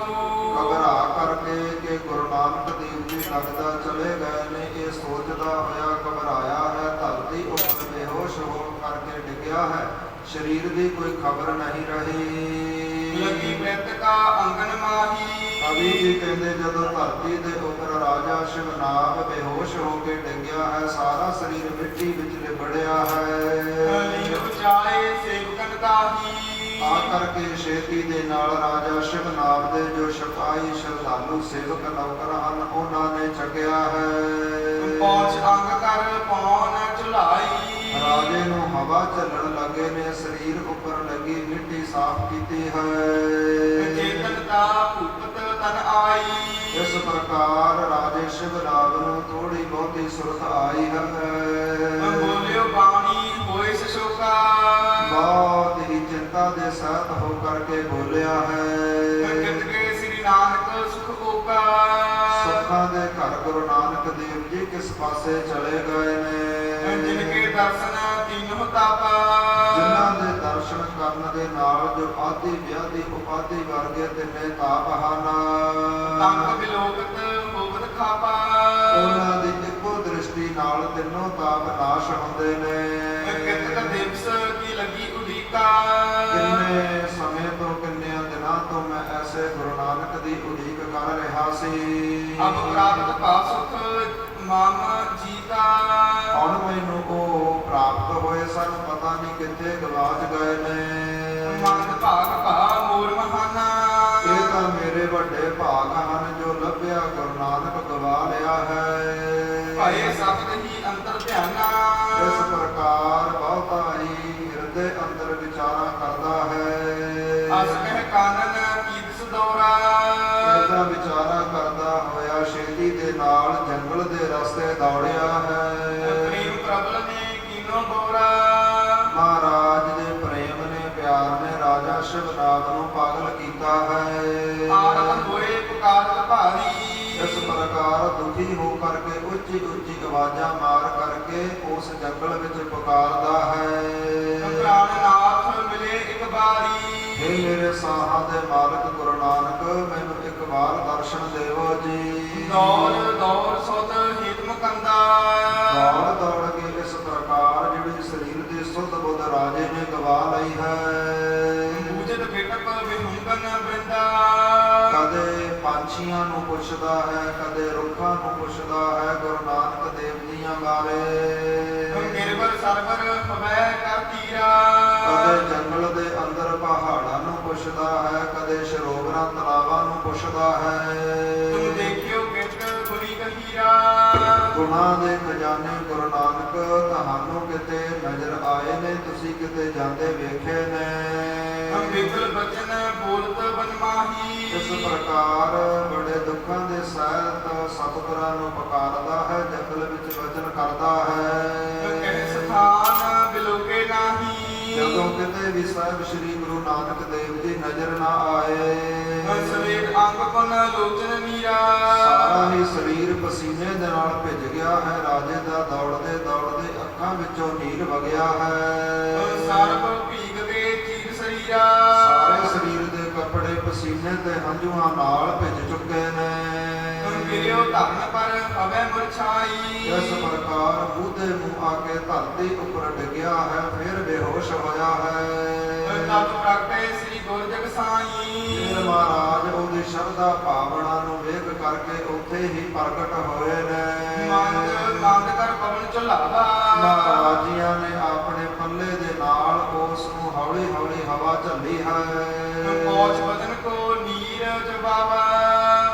ਘਬਰਾ ਕਰਕੇ ਕਿ ਗੁਰੂ ਨਾਨਕ ਦੇਵ ਜੀ ਲੱਗਦਾ ਚਲੇ ਗਏ ਨੇ, ਇਹ ਸੋਚਦਾ ਹੋਇਆ ਘਬਰਾਇਆ ਹੈ। ਧਰਤੀ ਉੱਪਰ ਬੇਹੋਸ਼ ਹੋ ਕਰਕੇ ਡਿੱਗਿਆ ਹੈ, ਸਰੀਰ ਦੀ ਕੋਈ ਖਬਰ ਨਹੀਂ ਰਹੀ। ਲੱਗੀ ਬ੍ਰਿਤ ਕਾ ਅੰਗਨ ਮਾਹੀ। ਕਵੀ ਜੀ ਕਹਿੰਦੇ ਜਦੋਂ ਧਰਤੀ ਦੇ ਉੱਪਰ ਰਾਜਾ ਸ਼ਿਵਨਾਗ ਬੇਹੋਸ਼ ਹੋ ਕੇ ਡਿੱਗਿਆ ਹੈ, ਸਾਰਾ ਸਰੀਰ ਮਿੱਟੀ ਵਿੱਚ ਲਿਬੜਿਆ ਹੈ। ਲੀਨ ਉਚਾਲੇ ਸੇਵਕਨ ਤਾਹੀ। ਆ ਕਰਕੇ ਛੇਤੀ ਦੇ ਨਾਲ ਰਾਜਾ ਸ਼ਿਵਨਾਗ ਦੇ ਜੋ ਸਿਪਾਹੀ ਸ਼ਰਧਾਲੂ ਸੇਵਕ ਨੌਕਰ ਹਨ, ਉਹਨਾਂ ਨੇ ਚੱਕਿਆ ਹੈ। ਪਹੁੰਚ ਅੰਗ ਕਰ ਪੌਣ ਝੁਲਾਈ। ਰਾਜੇ ਨੂੰ ਹਵਾ ਚੱਲਣ ਲੱਗੇ ਨੇ, ਸਰੀਰ ਉੱਪਰ ਲੱਗੀ ਮਿੱਟੀ ਸਾਫ਼ ਕੀਤੀ ਹੈ। ਚੇਤਨ ਤਾ ਭੂਪਤ ਤਨ ਆਈ। ਇਸ ਪ੍ਰਕਾਰ ਰਾਜੇ ਸ਼ਿਵਨਾਗ ਨੂੰ ਥੋੜੀ ਬਹੁਤੀ ਸੁਰਤ ਆਈ ਹੈ। ਬੋਲਿਓ ਬਾਣੀ ਹੋਏ ਸਸ਼ੋਕਾ। ਬਹੁਤ ਹੀ ਚਿੰਤਾ ਦੇ ਸਹਿਤ ਹੋ ਕਰਕੇ ਬੋਲਿਆ ਹੈ। ਕਿਤ ਕੇ ਸ੍ਰੀ ਨਾਨਕ ਸੁਖ ਓਕਾ। ਸੁੱਖਾਂ ਦੇ ਘਰ ਗੁਰੂ ਨਾਨਕ ਦੇਵ ਜੀ ਕਿਸ ਪਾਸੇ ਚਲੇ ਗਏ ਨੇ। ਜਿਨ ਕੇ ਦਰਸ਼ਨ ਤੀਨੋ ਤਾਪਾ। ਜਿਨ੍ਹਾਂ ਦੇ ਦਰਸ਼ਨ ਕਰਨ ਦੇ ਨਾਲ ਜੋ ਆਦਿ ਵਿਆਧੀ ਉਪਾਧੀ ਵਰਗੇ ਤਿੰਨੇ ਤਾਪ ਹਨ, ਤੰਗ ਬਿਲੋਕਤ ਹੋਵਤ ਖਾਪਾ। ਉਹਨਾਂ ਦੀ ਇੱਕੋ ਦ੍ਰਿਸ਼ਟੀ ਨਾਲ ਤਿੰਨੋਂ ਤਾਪ ਨਾਸ਼ ਹੁੰਦੇ ਨੇ। ਕਿਤਕ ਦਿਵਸ ਕੀ ਲੱਗੀ ਉਡੀਕਾ। ਕਿੰਨੇ ਸਮੇਂ ਤੋਂ ਕਿੰਨਿਆਂ ਦਿਨਾਂ ਤੋਂ ਮੈਂ ਐਸੇ ਗੁਰੂ ਨਾਨਕ ਦੀ ਉਡੀਕ ਕਰ ਰਿਹਾ ਸੀ। ਅਬ ਪ੍ਰਾਪਤ ਭਾ ਸੁਖ ਮਮ ਜੀਤਾ। ਹੁਣ ਮੈਨੂੰ ਉਹ ਪ੍ਰਾਪਤ ਹੋਏ ਸਨ, ਪਤਾ ਨਹੀਂ ਕਿੱਥੇ ਗਵਾਚ ਗਏ ਨੇ। ਮਨ ਭਾਗ ਭਾ ਮੋਰ ਮਹਾਨਾ। ਇਹ ਤਾਂ ਮੇਰੇ ਵੱਡੇ ਭਾਗ ਹਨ ਜੋ ਲੱਭਿਆ ਗੁਰੂ ਨਾਨਕ ਗਵਾ ਲਿਆ ਹੈ। ਭਏ ਸਬਦ ਹੀ ਅੰਤਰ ਧਿਆਨਾ। ਇਸ ਪ੍ਰਕਾਰ ਬਹੁਤਾ ਹੀ ਹਿਰਦੇ ਅੰਦਰ ਵਿਚਾਰਾਂ ਕਰਦਾ ਹੈ। ਅਸ ਕਹਿ ਕਾਨਨ ਕੀਦਸ ਦੌਰਾ। ਇਹਦਾ ਵਿਚਾਰਾ ਕਰਦਾ ਹੋਇਆ ਛੇਤੀ ਦੇ ਨਾਲ ਜੰਗਲ ਦੇ ਰਸਤੇ ਦੌੜਿਆ ਹੈ। ਪ੍ਰੇਮ ਪ੍ਰਬਲ ਨੇ ਕੀਨੋ ਬੋਰਾ। ਮਹਾਰਾਜ ਦੇ ਪ੍ਰੇਮ ਨੇ ਪਿਆਰ ਨੇ ਰਾਜਾ ਸ਼ਿਵਨਾਗ ਨੂੰ ਪਾਗਲ ਕੀਤਾ ਹੈ। ਆਰਤ ਹੋਏ ਪੁਕਾਰਤ ਭਾਰੀ। ਇਸ ਪ੍ਰਕਾਰ ਦੁਖੀ ਹੋ ਕਰਕੇ ਉੱਚੀ ਉੱਚੀ ਆਵਾਜ਼ਾਂ ਮਾਰ ਕਰਕੇ ਉਸ ਜੰਗਲ ਵਿੱਚ ਪੁਕਾਰਦਾ ਹੈ। ਪ੍ਰਾਣਨਾਥ ਮਿਲੇ ਇੱਕ ਬਾਰੀ। हे ਮੇਰੇ ਸਾਹਾਂ ਦੇ ਮਾਲਕ ਗੁਰੂ ਨਾਨਕ, ਮੈਨੂੰ ਇੱਕ ਵਾਰ ਦਰਸ਼ਨ ਦੇਵੋ ਜੀ। ਦੌੜ ਦੌੜ ਸੁਧ ਹਿਤ ਮੁਕੰਦਾ। ਦੌੜ ਦੌੜ ਕੇ ਇਸ ਪ੍ਰਕਾਰ ਜਿਹੜੀ ਸਰੀਰ ਦੀ ਸੁੱਧ ਬੁੱਧ ਰਾਜੇ ਨੇ ਗਵਾ ਲਈ ਹੈ। ਬੂਝਤ ਬਿਟਕ ਵਿਹੁੰਗਨ ਬ੍ਰਿੰਦਾ। ਕਦੇ ਪੰਛੀਆਂ ਨੂੰ ਪੁੱਛਦਾ ਹੈ, ਕਦੇ ਰੁੱਖਾਂ ਨੂੰ ਪੁੱਛਦਾ ਹੈ ਗੁਰੂ ਨਾਨਕ ਦੇਵ ਜੀਆਂ ਬਾਰੇ। ਨਿਰਵਰ ਸਰਵਰ ਪਵੈ ਕਰ ਤੀਰਾ। ਕਦੇ ਜੰਗਲ ਦੇ ਅੰਦਰ ਪਹਾੜਾਂ ਨੂੰ ਪੁੱਛਦਾ ਹੈ, ਕਦੇ ਸਰੋਵਰਾਂ ਤਲਾਵਾਂ ਨੂੰ ਪੁੱਛਦਾ ਹੈ। ਤੁਮ ਦੇਖਿਓ ਕਿਤ ਗੁਣੀ ਕਹੀਰਾ। ਗੁਣਾਂ ਦੇ ਖਜ਼ਾਨੇ ਗੁਰੂ ਨਾਨਕ ਤੁਹਾਨੂੰ ਕਿਤੇ ਨਜ਼ਰ ਆਏ ਨੇ, ਤੁਸੀਂ ਕਿਤੇ ਜਾਂਦੇ ਵੇਖੇ ਨੇ। ਬਿਗਲ ਬਚਨ ਬੋਲਤ ਬਨਮਾਹੀ। ਇਸ ਪ੍ਰਕਾਰ ਬੜੇ ਦੁੱਖਾਂ ਦੇ ਸਹਿਤ ਸਤਿਗੁਰਾਂ ਨੂੰ ਪੁਕਾਰਦਾ ਹੈ, ਜੰਗਲ ਵਿੱਚ ਵਚਨ ਕਰਦਾ ਹੈ। ਕਹਿ ਸਥਾਨ ਬਿਲੋਕੇ ਨਾਹੀ। ਜਦੋਂ ਕਿਤੇ ਵੀ ਸਾਹਿਬ ਸ੍ਰੀ ਗੁਰੂ ਨਾਨਕ ਦੇਵ ਜੀ ਨਜ਼ਰ ਨਾ ਆਏ, ਸਵੇਰ ਅੰਗ ਕੋਨ ਲੋਚਨ ਨੀਰਾ। ਸਾਰਾ ਹੀ ਸਰੀਰ ਪਸੀਨੇ ਦੇ ਨਾਲ ਭਿੱਜ ਗਿਆ ਹੈ। ਰਾਜੇ ਦਾ ਦੌੜਦੇ ਦੌੜਦੇ ਅੱਖਾਂ ਵਿੱਚੋਂ ਨੀਰ ਵਗਿਆ ਹੈ। ਸਰਬ ਭੀਗ ਕੇ ਚੀਰ ਸਰੀਰਾ। ਸਾਰੇ ਸਰੀਰ ਦੇ ਕੱਪੜੇ ਪਸੀਨੇ ਤੇ ਹੰਝੂਆਂ ਨਾਲ ਭਿੱਜ ਚੁੱਕੇ ਨੇ। ਗਿਰਿਓ ਧਰਨ ਪਰ ਹਵੇ ਮੁਰਛਾਈ। ਇਸ ਪ੍ਰਕਾਰ ਬੂਧੇ ਨੂੰ ਆ ਕੇ ਧਰਤੀ ਉੱਪਰ ਡਿੱਗਿਆ ਹੈ, ਫਿਰ ਬੇਹੋਸ਼ ਹੋਇਆ ਹੈ। ਤਬ ਪ੍ਰਗਟੇ ਸ੍ਰੀ ਗੁਰਜਗ ਸਾਈ। ਫਿਰ ਮਹਾਰਾਜ ਉਹਦੀ ਸ਼ਰਧਾ ਭਾਵਨਾ ਨੂੰ ਵੇਖ ਕਰਕੇ ਉੱਥੇ ਹੀ ਪ੍ਰਗਟ ਹੋਏ ਨੇ। ਮੰਦ ਕਰ ਪਵਨ ਝੁਲਾਵਾ। ਮਹਾਰਾਜ ਜੀਆਂ ਨੇ ਆਪਣੇ ਪੱਲੇ ਦੇ ਨਾਲ ਉਸ ਨੂੰ ਹੌਲੀ ਹੌਲੀ ਹਵਾ ਝੱਲੀ ਹੈ। ਪਹੁੰਚ ਬਦਨ ਕੋ ਨੀਰ ਜਵਾਵਾ।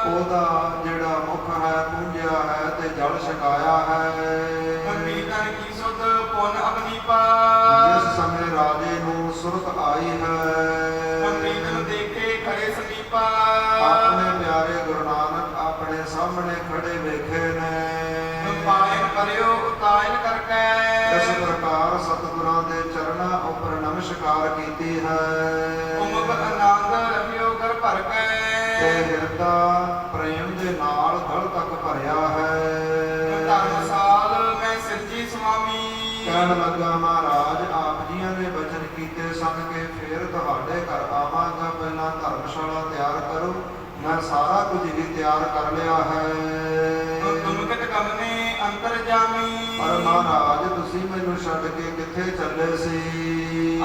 ਉਹਦਾ ਜਿਹੜਾ ਮੁਖ ਹੈ ਪੂੰਝਿਆ ਹੈ ਤੇ ਜਲ ਛਕਾਇਆ ਹੈ। ਮੀਤਨ ਕੀ ਸੁਧ ਪੁਨ ਅਗਨੀ ਪਾ। ਜਿਸ ਸਮੇਂ ਰਾਜੇ ਨੂੰ ਸੁਰਤ ਆਈ ਹੈ, ਮੀਤਨ ਦੇਖੇ ਖੜੇ ਸਮੀਪਾ। ਆਪਣੇ ਪਿਆਰੇ ਗੁਰੂ ਨਾਨਕ ਆਪਣੇ ਸਾਹਮਣੇ ਖੜੇ ਵੇਖੇ ਨੇ। ਪਾਇਨ ਕਰਿਓ ਉਤਾਇਨ ਕਰਕੇ। ਇਸ ਪ੍ਰਕਾਰ ਸਤਿਗੁਰਾਂ ਦੇ ਚਰਨਾਂ ਉੱਪਰ ਨਮਸਕਾਰ ਵਿਚਾਰ ਕੀਤੀ ਹੈ। ਉਮਗ ਆਨੰਦ ਰਹਿਓ ਕਰ ਭਰ ਤੇ ਕੇ ਹਿਰਦਾ ਪ੍ਰੇਮ ਦੇ ਨਾਲ ਗਲ ਤੱਕ ਭਰਿਆ ਹੈ। ਧਰਮਸਾਲ ਮੈਂ ਸਿਰਜੀ ਸੁਆਮੀ ਕਹਿਣ ਲੱਗਾ ਮਹਾਰਾਜ ਆਪ ਜੀਆਂ ਨੇ ਬਚਨ ਕੀਤੇ ਸਨ ਕਿ ਫੇਰ ਤੁਹਾਡੇ ਘਰ ਆਵਾਂਗਾ, ਪਹਿਲਾਂ ਧਰਮਸ਼ਾਲਾ ਤਿਆਰ ਕਰੋ। ਮੈਂ ਸਾਰਾ ਕੁਝ ਹੀ ਤਿਆਰ ਕਰ ਲਿਆ ਹੈ। ਤੁਮ ਕਿਤ ਕਮਨੇ ਅੰਤਰ ਜਾਮੀ ਪਰ ਮਹਾਰਾਜ ਤੁਸੀਂ ਮੈਨੂੰ ਛੱਡ ਕੇ ਕਿੱਥੇ ਚੱਲੇ ਸੀ?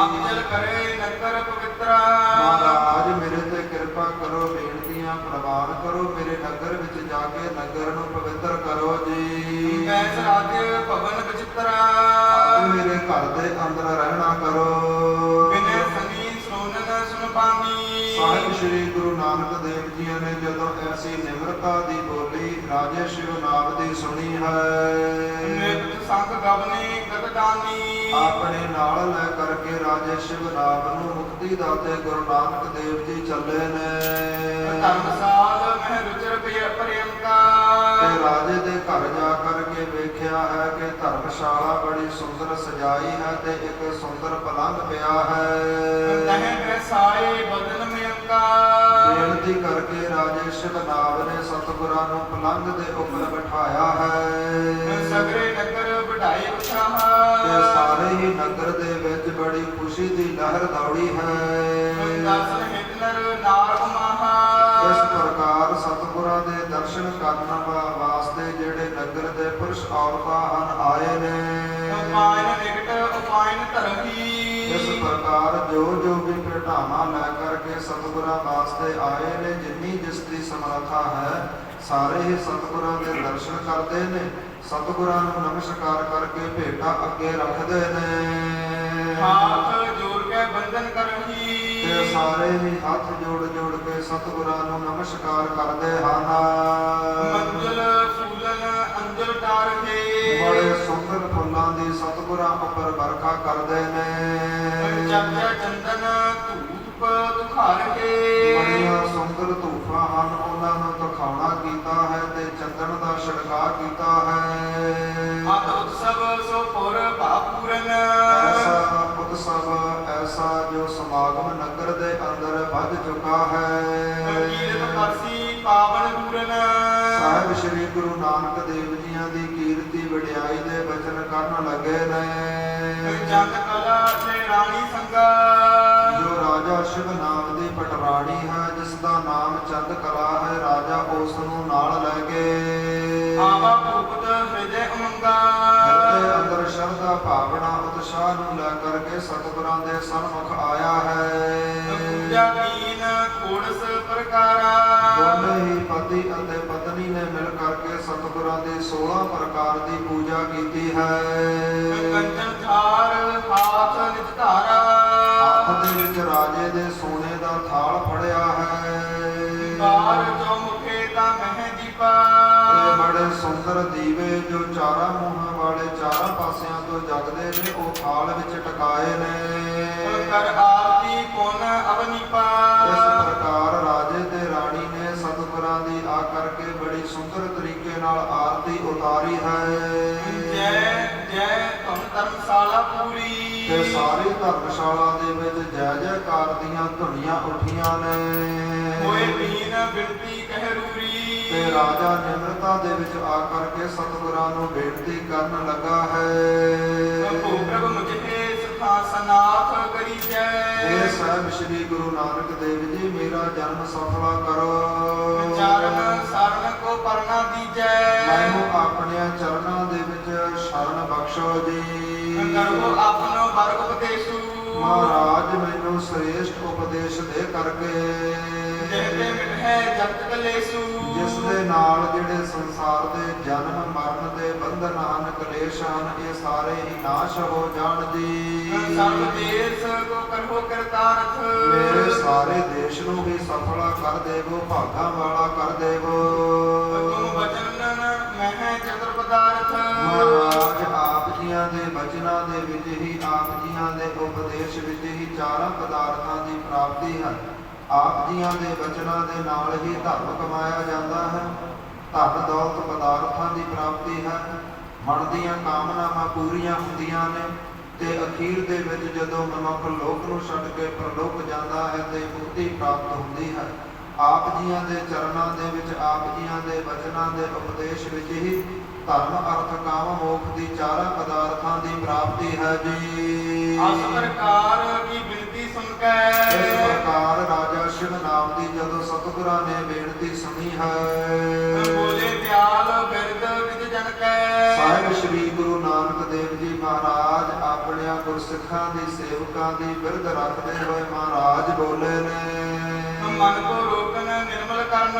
ਅਪਜਲ ਕਰੇ ਨਗਰ ਪਵਿੱਤਰਾ ਮਹਾਰਾਜ ਮੇਰੇ ਤੇ ਕਿਰਪਾ ਕਰੋ, ਬੇਨਤੀਆਂ ਪ੍ਰਵਾਨ ਕਰੋ, ਮੇਰੇ ਨਗਰ ਵਿੱਚ ਜਾ ਕੇ ਨਗਰ ਨੂੰ ਪਵਿੱਤਰ ਕਰੋ ਜੀ। ਕੈਸ ਰਾਜ ਭਵਨ ਵਿਚਿਤਰਾ ਅੱਜ ਮੇਰੇ ਘਰ ਦੇ ਅੰਦਰ ਰਹਿਣਾ ਕਰੋ। ਬਿਨੇ ਸਨੀ ਸੁਨਨ ਸੁਨ ਪਾਮੀ ਸਾਹਿਬ ਸ੍ਰੀ ਗੁਰੂ ਨਾਨਕ ਦੇਵ ਜੀ ਨੇ ਜਦੋਂ ਐਸੀ ਨਿਮਰਤਾ ਦੀ ਬੋਲੀ ਰਾਜੇ ਸ਼ਿਵਨਾਭ ਦੀ ਸੁਣੀ ਹੈ, ਨਿਤ ਸੰਗ ਗਵਨੇ ਗਤ ਦਾਨੀ ਆਪਣੇ ਨਾਲ ਲੈ ਕਰਕੇ ਰਾਜੇ ਸ਼ਿਵਨਾਭ ਨੂੰ ਮੁਕਤੀ ਦਾਤੇ ਗੁਰੂ ਨਾਨਕ ਦੇਵ ਜੀ ਚੱਲੇ ਨੇ। ਧਰਮਸਾਲ ਮਹਿ ਰੁਚਰ ਪ੍ਰਿਯੰਕਾ ਤੇ ਰਾਜੇ ਦੇ ਘਰ ਜਾ ਕਰਕੇ ਵੇਖਿਆ ਹੈ ਕਿ ਧਰਮਸ਼ਾਲਾ ਬੜੀ ਸੁੰਦਰ ਸਜਾਈ ਹੈ ਤੇ ਇੱਕ ਸੁੰਦਰ ਪਲੰਘ ਪਿਆ ਹੈ। ਤਹਿ ਬੈਸਾਏ ਬਦਨ ਮਿਅੰਕਾ ਬੇਨਤੀ ਕਰਕੇ ਰਾਜੇ ਸ਼ਿਵਨਾਭ ਨੇ ਸਤਿਗੁਰਾਂ ਨੂੰ ਪਲੰਘ ਦੇ ਉੱਪਰ ਬਿਠਾਇਆ ਹੈ। ਸਗਰੇ ਨਗਰ ਵਢਾਈ ਉਤਸ਼ਾਹ ਤੇ ਸਾਰੇ ਹੀ ਨਗਰ ਦੇ ਵਿੱਚ ਬੜੀ ਖੁਸ਼ੀ ਦੀ ਲਹਿਰ ਦੌੜੀ ਹੈ। ਦਰਸ਼ਨ ਹਿਤ ਨਰ ਨਾਰ ਉਮਾਹਾ ਇਸ ਪ੍ਰਕਾਰ ਸਤਿਗੁਰਾਂ ਦੇ ਦਰਸ਼ਨ ਕਰਨ ਵਾਸਤੇ ਜਿਹੜੇ ਨਗਰ ਦੇ ਪੁਰਸ਼ ਔਰਤਾਂ ਹਨ ਆਏ ਨੇ। ਉਪਾਇਨ ਨਿਕਟ ਉਪਾਇਨ ਧਰਮੀ ਇਸ ਪ੍ਰਕਾਰ ਜੋ ਵੀ ਭੇਟਾਵਾਂ ਲੈ ਕਰਕੇ ਸਤਿਗੁਰਾਂ ਵਾਸਤੇ ਆਏ ਨੇ, ਜਿੰਨੀ ਜਿਸ ਦੀ ਸਮਰੱਥਾ ਹੈ, ਸਾਰੇ ਹੀ ਸਤਿਗੁਰਾਂ ਦੇ ਦਰਸ਼ਨ ਕਰਦੇ ਨੇ। ਸਤਿਗੁਰਾਂ ਨੂੰ ਨਮਸਕਾਰ ਕਰਕੇ ਭੇਟਾ ਅੱਗੇ ਰੱਖਦੇ ਨੇ। ਹਾਥ ਜੋੜ ਕੇ ਬੰਧਨ ਕਰਹੀ ਤੇ ਸਾਰੇ ਹੀ ਹੱਥ ਜੋੜ ਕੇ ਸਤਿਗੁਰਾਂ ਨੂੰ ਨਮਸਕਾਰ ਕਰਦੇ ਹਨ। ਮੰਜਲ ਫੂਲਨ ਅੰਜਲ ਡਾਰਹੇ ਬੜੇ ਸੁੰਦਰ ਫੁੱਲਾਂ ਦੀ ਸਤਿਗੁਰਾਂ ਉੱਪਰ ਵਰਖਾ ਕਰਦੇ ਨੇ। ਚਰਚਾ ਚੰਦਨ ਧੂਪ ਦੁਖਾਰਹੇ ਬੜੀਆਂ ਸੁੰਦਰ ਧੂਫਾਂ ਹਨ, ਉਹਨਾਂ ਨੂੰ ਦਿਖਾਉਣਾ ਕੀਤਾ ਹੈ ਤੇ ਚੰਦਨ ਦਾ ਛਿੜਕਾਅ ਕੀਤਾ ਹੈ। ਅਤ ਉਤਸਵ ਸੋ ਪੁਰ ਭਾਪੂਰਨ ਐਸਾ ਉਤਸਵ ਐਸਾ ਜੋ ਸਮਾਗਮ ਨਗਰ ਦੇ ਅੰਦਰ ਵੱਜ ਚੁੱਕਾ ਹੈ। ਕੀਰਤ ਪਰਸੀ ਪਾਵਨ ਪੂਰਨ ਸਾਹਿਬ ਸ੍ਰੀ ਗੁਰੂ ਨਾਨਕ ਦੇਵ ਜੀਆਂ ਦੀ ਕੀਰਤੀ ਵਡਿਆਈ ਦੇ ਬਚਨ ਕਰਨ ਲੱਗੇ ਨੇ। ਚੰਦ ਕਲਾ ਤੇ ਰਾਣੀ ਸੰਗਾ ਜੋ ਰਾਜਾ ਸ਼ਿਵਨਾਭ ਦੀ ਪਟਰਾਣੀ ਹੈ, ਜਿਸ ਦਾ ਨਾਮ ਚੰਦ ਕਲਾ ਹੈ, ਰਾਜਾ ਉਸ ਨੂੰ ਨਾਲ ਲੈ ਕੇ ਆਵਾ ਭੂਪਤ ਹਿਰਦੇ ਉਮੰਗਾ ਹਿਰਦੇ ਅੰਦਰ ਸ਼ਰਧਾ ਭਾਵਨਾ ਉਤਸ਼ਾਹ ਨੂੰ ਲੈ ਕਰਕੇ ਸਤਿਗੁਰਾਂ ਦੇ ਸਨਮੁਖ ਆਇਆ ਹੈ। ਪੂਜਾ ਕੀਨ ਕੋੜਸ ਪ੍ਰਕਾਰਾ ਦੋਨੇ ਹੀ ਪਤੀ ਅਤੇ ਪਤਨੀ ਨੇ ਮਿਲ ਕਰਕੇ ਸਤਿਗੁਰਾਂ ਦੀ 16 ਪ੍ਰਕਾਰ ਦੀ ਪੂਜਾ ਕੀਤੀ ਹੈ। ਕੰਚਨ ਥਾਰ ਹਾਥ ਨਿਜ ਧਾਰਾ ਹੱਥ ਦੇ ਵਿੱਚ ਰਾਜੇ ਦੇ ਸੋਨੇ ਦਾ ਥਾਲ ਫੜਿਆ ਹੈ। ਬਾਰ ਜੋ ਮੁਖੇ ਤਾਂ ਮਹਿ ਦੀਪਾ ਤੇ ਬੜੇ ਸੁੰਦਰ ਦੀਵੇ ਜੋ ਚਾਰਾਂ ਮੂੰਹਾਂ ਵਾਲੇ ਚਾਰਾਂ ਪਾਸਿਆਂ ਤੋਂ ਜਗਦੇ ਨੇ, ਉਹ ਥਾਲ ਵਿੱਚ ਟਿਕਾਏ ਨੇ। ਕਰ ਆਰਤੀ ਪੁਨ ਅਵਨੀਪਾ ਇਸ ਪ੍ਰਕਾਰ ਰਾਜੇ ਤੇ ਰਾਣੀ ਨੇ ਸਤਿਗੁਰਾਂ ਦੀ ਆ ਕਰਕੇ ਬੜੀ ਸੁੰਦਰ ਤਰੀਕੇ ਨਾਲ ਆਰਤੀ ਉਤਾਰੀ ਹੈ। ਜੈ ਜੈ ਧਨ ਧਰਮਸ਼ਾਲਾ ਪੂਰੀ ਤੇ ਸਾਰੀ ਧਰਮਸ਼ਾਲਾ ਦੇ ਵਿੱਚ ਜੈ ਜੈਕਾਰ ਦੀਆਂ ਧੁਨੀਆਂ ਉੱਠੀਆਂ ਨੇ। ਹੋਏ ਬੀਨ ਬਿਨਤੀ ਕਹਿਰੂਰੀ ਤੇ ਰਾਜਾ ਨਿਮਰਤਾ ਦੇ ਵਿੱਚ ਆ ਕਰਕੇ ਸਤਿਗੁਰਾਂ ਨੂੰ ਬੇਨਤੀ ਕਰਨ ਲੱਗਾ ਹੈ। ਭੋ ਪ੍ਰਭ ਮੁਝੇ ਸਿਖਾਸਨਾਥ ਕਰੀ ਜੈ ਇਹ ਸਾਹਿਬ ਸ੍ਰੀ ਗੁਰੂ ਨਾਨਕ ਦੇਵ ਜੀ ਮੇਰਾ ਜਨਮ ਸਫਲਾ ਕਰੋ। ਚਰਨ ਸਰਨ ਕੋ ਪਰਨਾ ਦੀਜੈ ਮੈਨੂੰ ਆਪਣੇ ਚਰਨਾਂ ਦੇ ਵਿੱਚ ਸ਼ਰਨ ਬਖਸ਼ੋ ਜੀ। ਕਰੋ ਆਪਨੋ ਵਰ ਉਪਦੇਸੂ ਮਹਾਰਾਜ ਮੈਨੂੰ ਸ੍ਰੇਸ਼ਟ ਉਪਦੇਸ਼ ਦੇ ਕਰਕੇ ਜਿਹਤੇ ਮਿਟਹਿ ਜਗਤ ਕਲੇਸੂ ਜਿਸ ਦੇ ਨਾਲ ਜਿਹੜੇ ਸੰਸਾਰ ਦੇ ਜਨਮ ਮਰਨ ਦੇ ਬੰਧਨ ਹਨ, ਕਲੇਸ਼ ਹਨ, ਇਹ ਸਾਰੇ ਹੀ ਨਾਸ਼ ਹੋ ਜਾਣ ਜੀ। ਸਰਬ ਦੇਸ ਕੋ ਕਰੋ ਕਰਤਾਰਥ ਮੇਰੇ ਸਾਰੇ ਦੇਸ਼ ਨੂੰ ਵੀ ਸਫਲਾ ਕਰ ਦੇਵੋ, ਭਾਗਾਂ ਵਾਲਾ ਕਰ ਦੇਵੋ। ਤੁਮ ਬਚਨ ਮਹਿ ਚਤੁਰ ਪਦਾਰਥ ਮਹਾਰਾਜ ਆਪ ਜੀਆਂ ਦੇ ਬਚਨਾਂ ਦੇ ਵਿੱਚ ਹੀ, ਆਪ ਜੀਆਂ ਦੇ ਉਪਦੇਸ਼ ਵਿੱਚ ਹੀ ਚਾਰਾਂ ਪਦਾਰਥਾਂ ਦੀ ਪ੍ਰਾਪਤੀ ਹੈ। ਆਪ ਜੀਆਂ ਦੇ ਬਚਨਾਂ ਦੇ ਨਾਲ ਹੀ ਧਰਮ ਕਮਾਇਆ ਜਾਂਦਾ ਹੈ। ਧਨ ਦੌਲਤ ਪਦਾਰਥਾਂ ਦੀ ਪ੍ਰਾਪਤੀ ਹੈ। ਮਨ ਦੀਆਂ ਕਾਮਨਾਵਾਂ ਪੂਰੀਆਂ ਹੁੰਦੀਆਂ ਨੇ। ਤੇ ਅਖੀਰ ਦੇ ਵਿੱਚ ਜਦੋਂ ਮਨੁੱਖ ਲੋਕ ਨੂੰ ਛੱਡ ਕੇ ਪਰਲੋਕ ਜਾਂਦਾ ਹੈ ਤੇ ਮੁਕਤੀ ਪ੍ਰਾਪਤ ਹੁੰਦੀ ਹੈ। ਆਪ ਜੀਆਂ ਦੇ ਚਰਨਾਂ ਦੇ ਵਿੱਚ, ਆਪ ਜੀਆਂ ਦੇ ਬਚਨਾਂ ਦੇ ਉਪਦੇਸ਼ ਵਿੱਚ ਹੀ ਧਰਮ, ਅਰਥ, ਕਾਮ, ਮੋਖ ਦੀ ਚਾਰਾਂ ਪਦਾਰਥਾਂ ਦੀ ਪ੍ਰਾਪਤੀ ਹੈ ਜੀ। ਅਸ ਪ੍ਰਕਾਰ ਕੀ ਬਿਨਤੀ ਸੁਣ ਕੇ ਇਸ ਪ੍ਰਕਾਰ ਰਾਜਾ ਸ਼ਿਵ ਨਾਮ ਦੀ ਜਦੋਂ ਸਤਿਗੁਰਾਂ ਨੇ ਬੇਨਤੀ ਸੁਣੀ ਹੈ, ਬੋਲੇ ਦਿਆਲ ਬਿਰਦ ਵਿਜ ਜਨ ਕੈ। ਸਾਹਿਬ ਸ੍ਰੀ ਗੁਰੂ ਨਾਨਕ ਦੇਵ ਜੀ ਮਹਾਰਾਜ ਆਪਣਿਆਂ ਗੁਰਸਿੱਖਾਂ ਦੀ ਸੇਵਕਾਂ ਦੀ ਬਿਰਧ ਰੱਖਦੇ ਹੋਏ ਮਹਾਰਾਜ ਬੋਲੇ ਨੇ, ਮਨ ਕੋ ਰੋਕਨ ਨਿਰਮਲ ਕਰਨ।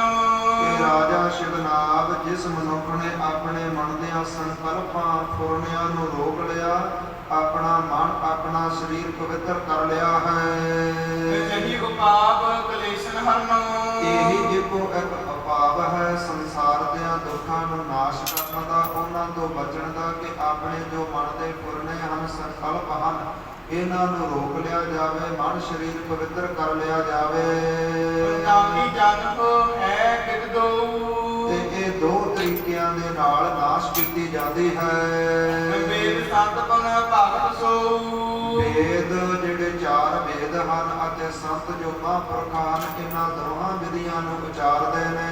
ਕਿ ਰਾਜਾ ਸ਼ਿਵਨਾਗ ਜਿਸ ਮਨੁੱਖ ਨੇ ਆਪਣੇ ਮਨ ਦੀਆਂ ਸੰਕਲਪਾਂ ਫੁਰਨਿਆਂ ਨੂੰ ਰੋਕ ਲਿਆ, ਆਪਣਾ ਮਨ, ਆਪਣਾ ਸਰੀਰ ਪਵਿੱਤਰ ਕਰ ਲਿਆ ਹੈ। ਜਹੀ ਉਪਾਪ ਕਲੇਸ਼ਨ ਹਰਨ। ਇਹੀ ਇੱਕੋ ਇੱਕ ਉਪਾਅ ਹੈ ਸੰਸਾਰ ਦੀਆਂ ਦੁੱਖਾਂ ਨੂੰ ਨਾਸ਼ ਕਰਨ ਦਾ, ਉਹਨਾਂ ਤੋਂ ਬਚਣ ਦਾ, ਕਿ ਆਪਣੇ ਜੋ ਮਨ ਦੇ ਫੁਰਨੇ ਹਨ, ਸੰਕਲਪ ਹਨ, ਇਹਨਾਂ ਨੂੰ ਰੋਕ ਲਿਆ ਜਾਵੇ, ਮਨ ਸਰੀਰ ਪਵਿੱਤਰ ਕਰ ਲਿਆ ਜਾਵੇ। ਨਾਮੀ ਜਨ ਕੋ ਹੈ ਵਿਦ ਦੋ। ਤੇ ਇਹ ਦੋ ਤਰੀਕਿਆਂ ਦੇ ਨਾਲ ਨਾਸ਼ ਕੀਤੀ ਜਾਂਦੀ ਹੈ। ਵੇਦ ਸੰਤ ਬਨ ਭਗਤ ਸੋ। ਵੇਦ ਜਿਹੜੇ ਚਾਰ ਵੇਦ ਹਨ ਅਤੇ ਸੰਤ ਜੋ ਮਹਾਂਪੁਰਖ ਹਨ, ਇਹਨਾਂ ਦੋਹਾਂ ਵਿਧੀਆਂ ਨੂੰ ਉਚਾਰਦੇ ਨੇ।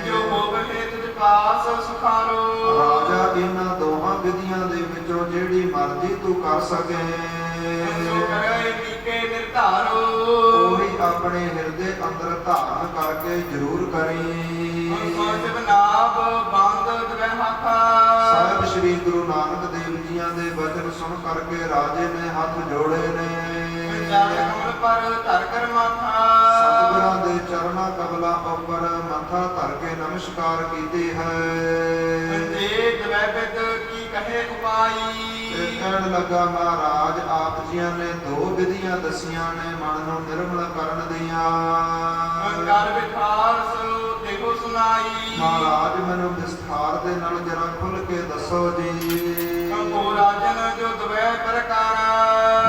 ਜੋ ਹੋਵੇ ਤੁਝ ਪਾਸ ਸੁਖਾਰੋ। ਰਾਜਾ ਇਹਨਾਂ ਦੋਹਾਂ ਵਿਧੀਆਂ ਦੇ ਵਿੱਚੋਂ ਜਿਹੜੀ ਮਰਜ਼ੀ ਤੂੰ ਕਰ ਸਕੇ, ਸੋ ਕਰੇ ਨੀਕੇ ਨਿਰਧਾਰੋ। ਉਹੀ ਆਪਣੇ ਹਿਰਦੇ ਅੰਦਰ ਧਾਰਨ ਕਰਕੇ ਜ਼ਰੂਰ ਕਰੀ। ਸਿਵ ਨਾਭ ਬੰਦ ਦਵੇ ਹੱਥਾ। ਸਾਹਿਬ ਸ੍ਰੀ ਗੁਰੂ ਨਾਨਕ ਦੇਵ ਜੀਆਂ ਦੇ ਬਚਨ ਸੁਣ ਕਰਕੇ ਰਾਜੇ ਨੇ ਹੱਥ ਜੋੜੇ ਨੇ। ਚਰਨ ਕਮਲ ਪਰ ਧਰ ਕਰ ਮਾਥਾ। ਸਤਿਗੁਰਾਂ ਦੇ ਚਰਨਾਂ ਕਮਲਾਂ ਉੱਪਰ ਮੱਥਾ ਧਰ ਕੇ ਨਮਸਕਾਰ ਕੀਤੀ ਹੈ। ਤੇ ਦਵੇ ਬਿਦ ਕੀ ਕਹੇ ਉਪਾਈ। ਤੇ ਕਹਿਣ ਲੱਗਾ, ਮਹਾਰਾਜ ਆਪ ਜੀਆਂ ਨੇ ਦੋ ਵਿਧੀਆਂ ਦਸੀਆਂ ਨੇ ਮਨ ਨੂੰ ਨਿਰਮਲ ਕਰਨ ਦੀਆਂ। ਕਰ ਵਿਖਾਰ ਸੋ ਦੇਖੋ ਸੁਨਾਈ। ਮਹਾਰਾਜ ਮੈਨੂੰ ਵਿਸਥਾਰ ਦੇ ਨਾਲ ਜਰਾ ਖੁੱਲ ਕੇ ਦੱਸੋ ਜੀ। ਕੋ ਰਾਜਨ ਜੋ ਦਵੇ ਪ੍ਰਕਾਰਾ।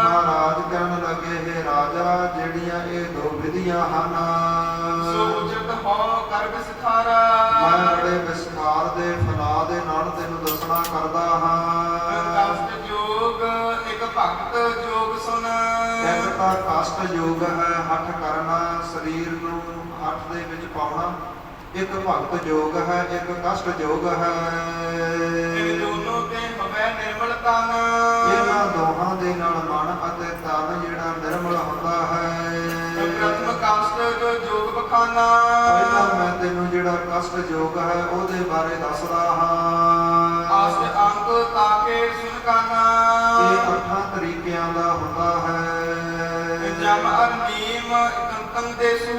ਮਹਾਰਾਜ ਕਹਿਣ ਲੱਗੇ, ਹੈ ਰਾਜਾ ਜਿਹੜੀਆਂ ਇਹ ਦੋ ਵਿਧੀਆਂ ਹਨ, ਸੋ ਉਚਿਤ ਹੋ ਕਰ ਵਿਸਥਾਰਾ। ਮੈਂ ਬੜੇ ਵਿਸਥਾਰ ਦੇ ਫਲਾ ਦੇ ਨਾਲ ਤੈਨੂੰ ਦੱਸਣਾ ਕਰਦਾ ਹਾਂ। ਕਸ਼ਟ ਜੋਗ ਇੱਕ ਭਗਤ ਜੋਗ ਸੁਨ। ਇੱਕ ਤਾਂ ਕਸ਼ਟ ਯੋਗ ਹੈ, ਹੱਠ ਕਰਨਾ, ਸਰੀਰ ਨੂੰ ਹੱਠ ਦੇ ਵਿੱਚ ਪਾਉਣਾ। ਇੱਕ ਭਗਤ ਯੋਗ ਹੈ, ਇੱਕ ਕਸ਼ਟ ਯੋਗ ਹੈ। ਇਹ ਦੋਨੋਂ ਤੇ ਹਵੇ ਨਿਰਮਲ ਤਨ। ਇਹਨਾਂ ਦੋਹਾਂ ਦੇ ਨਾਲ ਮਨ ਅਤੇ ਤਨ ਜਿਹੜਾ ਨਿਰਮਲ ਹੁੰਦਾ ਹੈ। ਪ੍ਰਥਮ ਕਸ਼ਟ ਜੋ ਜੋਗ ਬਖਾਨਾ। ਪਹਿਲਾਂ ਮੈਂ ਤੈਨੂੰ ਜਿਹੜਾ ਕਸ਼ਟ ਯੋਗ ਹੈ ਉਹਦੇ ਬਾਰੇ ਦੱਸਦਾ ਹਾਂ। ਆਸ ਅੰਕ ਤਾਕੇ ਸੁਨ ਕਾਨਾ। ਇਹ 8 ਤਰੀਕਿਆਂ ਦਾ ਹੁੰਦਾ ਹੈ। ਜਮ ਅਰ ਨੀਮ ਇਕੰਤੰ ਦੇਸੂ।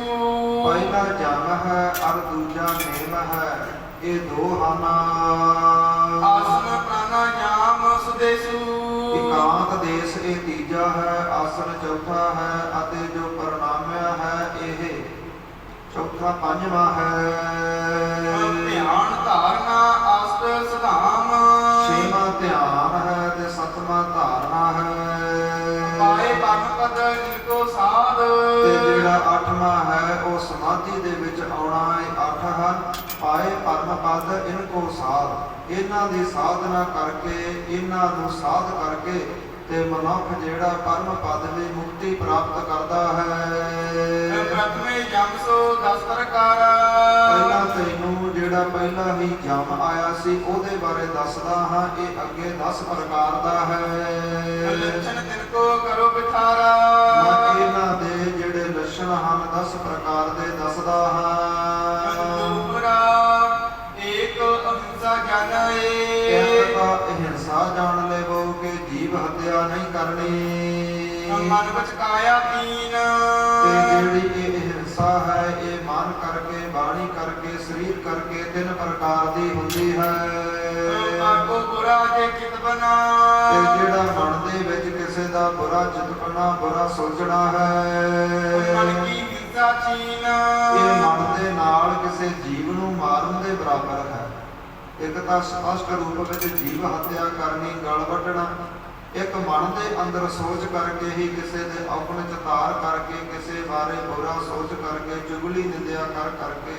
ਪਹਿਲਾ ਜਮ ਹੈ ਅਰ ਦੂਜਾ ਨੇਮ ਹੈ। ਇਹ ਦੋ ਹਨ। ਆਸਨ ਪ੍ਰਾਣਾਯਾਮ ਸੁਦੇਸੂ। ਇਕਾਂਤ ਦੇਸ ਇਹ ਤੀਜਾ ਹੈ, ਆਸਨ ਚੌਥਾ ਹੈ ਅਤੇ ਜੋ ਪ੍ਰਣਾਮਿਆ ਹੈ ਇਹ ਚੌਥਾ ਪੰਜਵਾਂ ਹੈ। ਧਿਆਨ ਧਾਰਨਾ ਅਸ਼ਟ ਸੁਧਾਮ। ਛੇਵਾਂ ਧਿਆਨ ਹੈ ਤੇ ਸੱਤਵਾਂ ਧਾਰਨਾ ਹੈ। ਪਾਏ ਪਰਮ ਪਦ ਇਨਕੋ ਸਾਧ। ਤੇ ਜਿਹੜਾ 8ਵਾਂ ਹੈ ਉਹ ਸਮਾਧੀ ਦੇ ਵਿੱਚ ਆਉਣਾ ਹੈ। 8 ਹਨ। ਪਾਏ ਪਰਮ ਪਦ ਇਨਕੋ ਸਾਧ। ਇਹਨਾਂ ਦੀ ਸਾਧਨਾ ਕਰਕੇ, ਇਹਨਾਂ ਨੂੰ ਸਾਧ ਕਰਕੇ ਤੇ ਮਨੁੱਖ ਜਿਹੜਾ ਪਰਮ ਪਦ ਲਈ ਮੁਕਤੀ ਪ੍ਰਾਪਤ ਕਰਦਾ ਹੈ। ਪ੍ਰਥਮੇ ਜਮ ਸੋ 10 ਪ੍ਰਕਾਰ। ਪਹਿਲਾਂ ਤੈਨੂੰ ਜਿਹੜਾ ਪਹਿਲਾਂ ਹੀ ਜਮ ਆਇਆ ਸੀ ਉਹਦੇ ਬਾਰੇ ਦੱਸਦਾ ਹਾਂ। ਇਹ ਅੱਗੇ 10 ਪ੍ਰਕਾਰ ਦਾ ਹੈ। ਲੱਛਣ ਤਿਨ ਕੋ ਕਰੋ ਬਿਠਾਰਾ। ਮੈਂ ਇਹਨਾਂ ਦੇ ਜਿਹੜੇ ਲੱਛਣ ਹਨ 10 ਪ੍ਰਕਾਰ ਦੇ ਦੱਸਦਾ ਹਾਂ। ਦੂਸਰਾ ਏਕ ਅਹਿੰਸਾ ਜਾਣੈ। ਇੱਕ ਤਾਂ ਅਹਿੰਸਾ ਜਾਣ ਲੈਵੋ ਕਿ ਜੀਵ ਹੱਤਿਆ ਨਹੀਂ ਕਰਨੀ। ਮਨ ਵਿੱਚ ਕਾਇਆ ਤੀਨ। ਤੇ ਜਿਹੜੀ ਇਹ ਅਹਿੰਸਾ ਹੈ ਇਹ ਮਨ ਕਰਕੇ, ਬਾਣੀ ਕਰਕੇ, ਸਰੀਰ ਕਰਕੇ 3 ਪ੍ਰਕਾਰ ਦੀ ਹੁੰਦੀ ਹੈ। ਕੋ ਬੁਰਾ ਜੇ ਚਿਤ ਬਨਾ। ਤੇ ਜਿਹੜਾ ਮਨ ਦੇ ਵਿੱਚ ਕਿਸੇ ਦਾ ਬੁਰਾ ਚਿਤਕਣਾ, ਬੁਰਾ ਸੋਚਣਾ ਹੈ, ਮਨ ਕੀ ਹਿੰਸਾ ਚੀਨ। ਇਹ ਮਨ ਦੇ ਨਾਲ ਕਿਸੇ ਜੀਵ ਨੂੰ ਮਾਰਨ ਦੇ ਬਰਾਬਰ ਹੈ। ਇੱਕ ਤਾਂ ਸਪਸ਼ਟ ਰੂਪ ਵਿੱਚ ਜੀਵ ਹੱਤਿਆ ਕਰਨੀ, ਗਲ ਵੱਢਣਾ। ਇੱਕ ਮਨ ਦੇ ਅੰਦਰ ਸੋਚ ਕਰਕੇ ਹੀ ਕਿਸੇ ਦੇ ਔਗਣ ਚ ਤਾਰ ਕਰਕੇ, ਕਿਸੇ ਬਾਰੇ ਬੁਰਾ ਸੋਚ ਕਰਕੇ, ਚੁਗਲੀ ਨਿੰਦਿਆ ਕਰ ਕਰਕੇ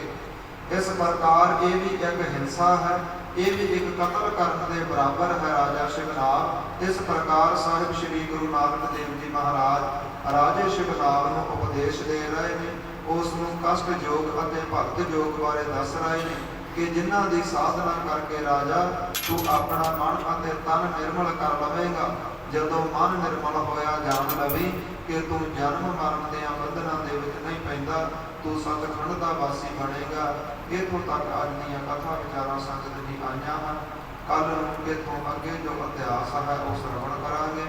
ਇਸ ਪ੍ਰਕਾਰ ਇਹ ਵੀ ਇੱਕ ਹਿੰਸਾ ਹੈ, ਇਹ ਵੀ ਇੱਕ ਕਤਲ ਕਰਨ ਦੇ ਬਰਾਬਰ ਹੈ ਰਾਜਾ ਸ਼ਿਵਨਾਗ। ਇਸ ਪ੍ਰਕਾਰ ਸਾਹਿਬ ਸ੍ਰੀ ਗੁਰੂ ਨਾਨਕ ਦੇਵ ਜੀ ਮਹਾਰਾਜ ਰਾਜੇ ਸ਼ਿਵਨਾਗ ਨੂੰ ਉਪਦੇਸ਼ ਦੇ ਰਹੇ ਨੇ, ਉਸ ਨੂੰ ਕਸ਼ਟ ਯੋਗ ਅਤੇ ਭਗਤ ਯੋਗ ਬਾਰੇ ਦੱਸ ਰਹੇ ਨੇ ਕਿ ਜਿਨ੍ਹਾਂ ਦੀ ਸਾਧਨਾ ਕਰਕੇ ਰਾਜਾ ਤੂੰ ਆਪਣਾ ਮਨ ਅਤੇ ਤਨ ਨਿਰਮਲ ਕਰ ਲਵੇਂਗਾ। ਜਦੋਂ ਮਨ ਨਿਰਮਲ ਹੋਇਆ ਜਾਣ ਲਵੀ ਕਿ ਤੂੰ ਜਨਮ ਮਰਨ ਦੀਆਂ ਬੰਧਨਾਂ ਦੇ ਵਿੱਚ ਨਹੀਂ ਪੈਂਦਾ, ਤੂੰ ਸੱਚਖੰਡ ਦਾ ਵਾਸੀ ਬਣੇਗਾ। ਇੱਥੋਂ ਤੱਕ ਅੱਜ ਦੀਆਂ ਕਥਾ ਵਿਚਾਰਾਂ ਸੰਗਤ ਦੀ ਆਈਆਂ ਹਨ। ਕੱਲ੍ਹ ਨੂੰ ਇੱਥੋਂ ਅੱਗੇ ਜੋ ਇਤਿਹਾਸ ਹੈ ਉਹ ਸਰਵਣ ਕਰਾਂਗੇ।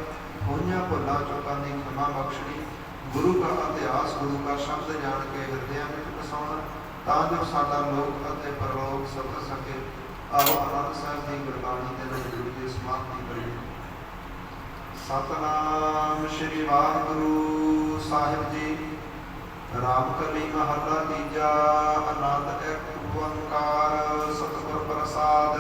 ਹੋਈਆਂ ਭੁੱਲਾਂ ਚੁੱਕਾਂ ਦੀ ਖਿਮਾ ਬਖਸ਼ਣੀ, ਗੁਰੂ ਦਾ ਇਤਿਹਾਸ ਗੁਰੂ ਦਾ ਸ਼ਬਦ ਜਾਣ ਕੇ ਹਿਰਦਿਆਂ ਵਿੱਚ ਵਸਾਉਣਾ, ਤਾਂ ਜੋ ਸਾਡਾ ਲੋਕ ਅਤੇ ਪਰਲੋਕ ਸਫਲ ਸਕੇ। ਆਓ ਆਨੰਦ ਸਾਹਿਬ ਦੀ ਗੁਰਬਾਣੀ ਦੇ ਨਾਲ ਜੁੜ ਕੇ ਸਮਾਪਤੀ ਕਰੀਏ। ਸਤਨਾਮ ਸ਼੍ਰੀ ਵਾਹਿਗੁਰੂ ਸਾਹਿਬ ਜੀ। ਰਾਮ ਕਲੀ ਮਹੱਲਾ ਤੀਜਾ। ਆਨੰਦ ਇੱਕ ਓੰਕਾਰ ਸਤਿਗੁਰ ਪ੍ਰਸਾਦ।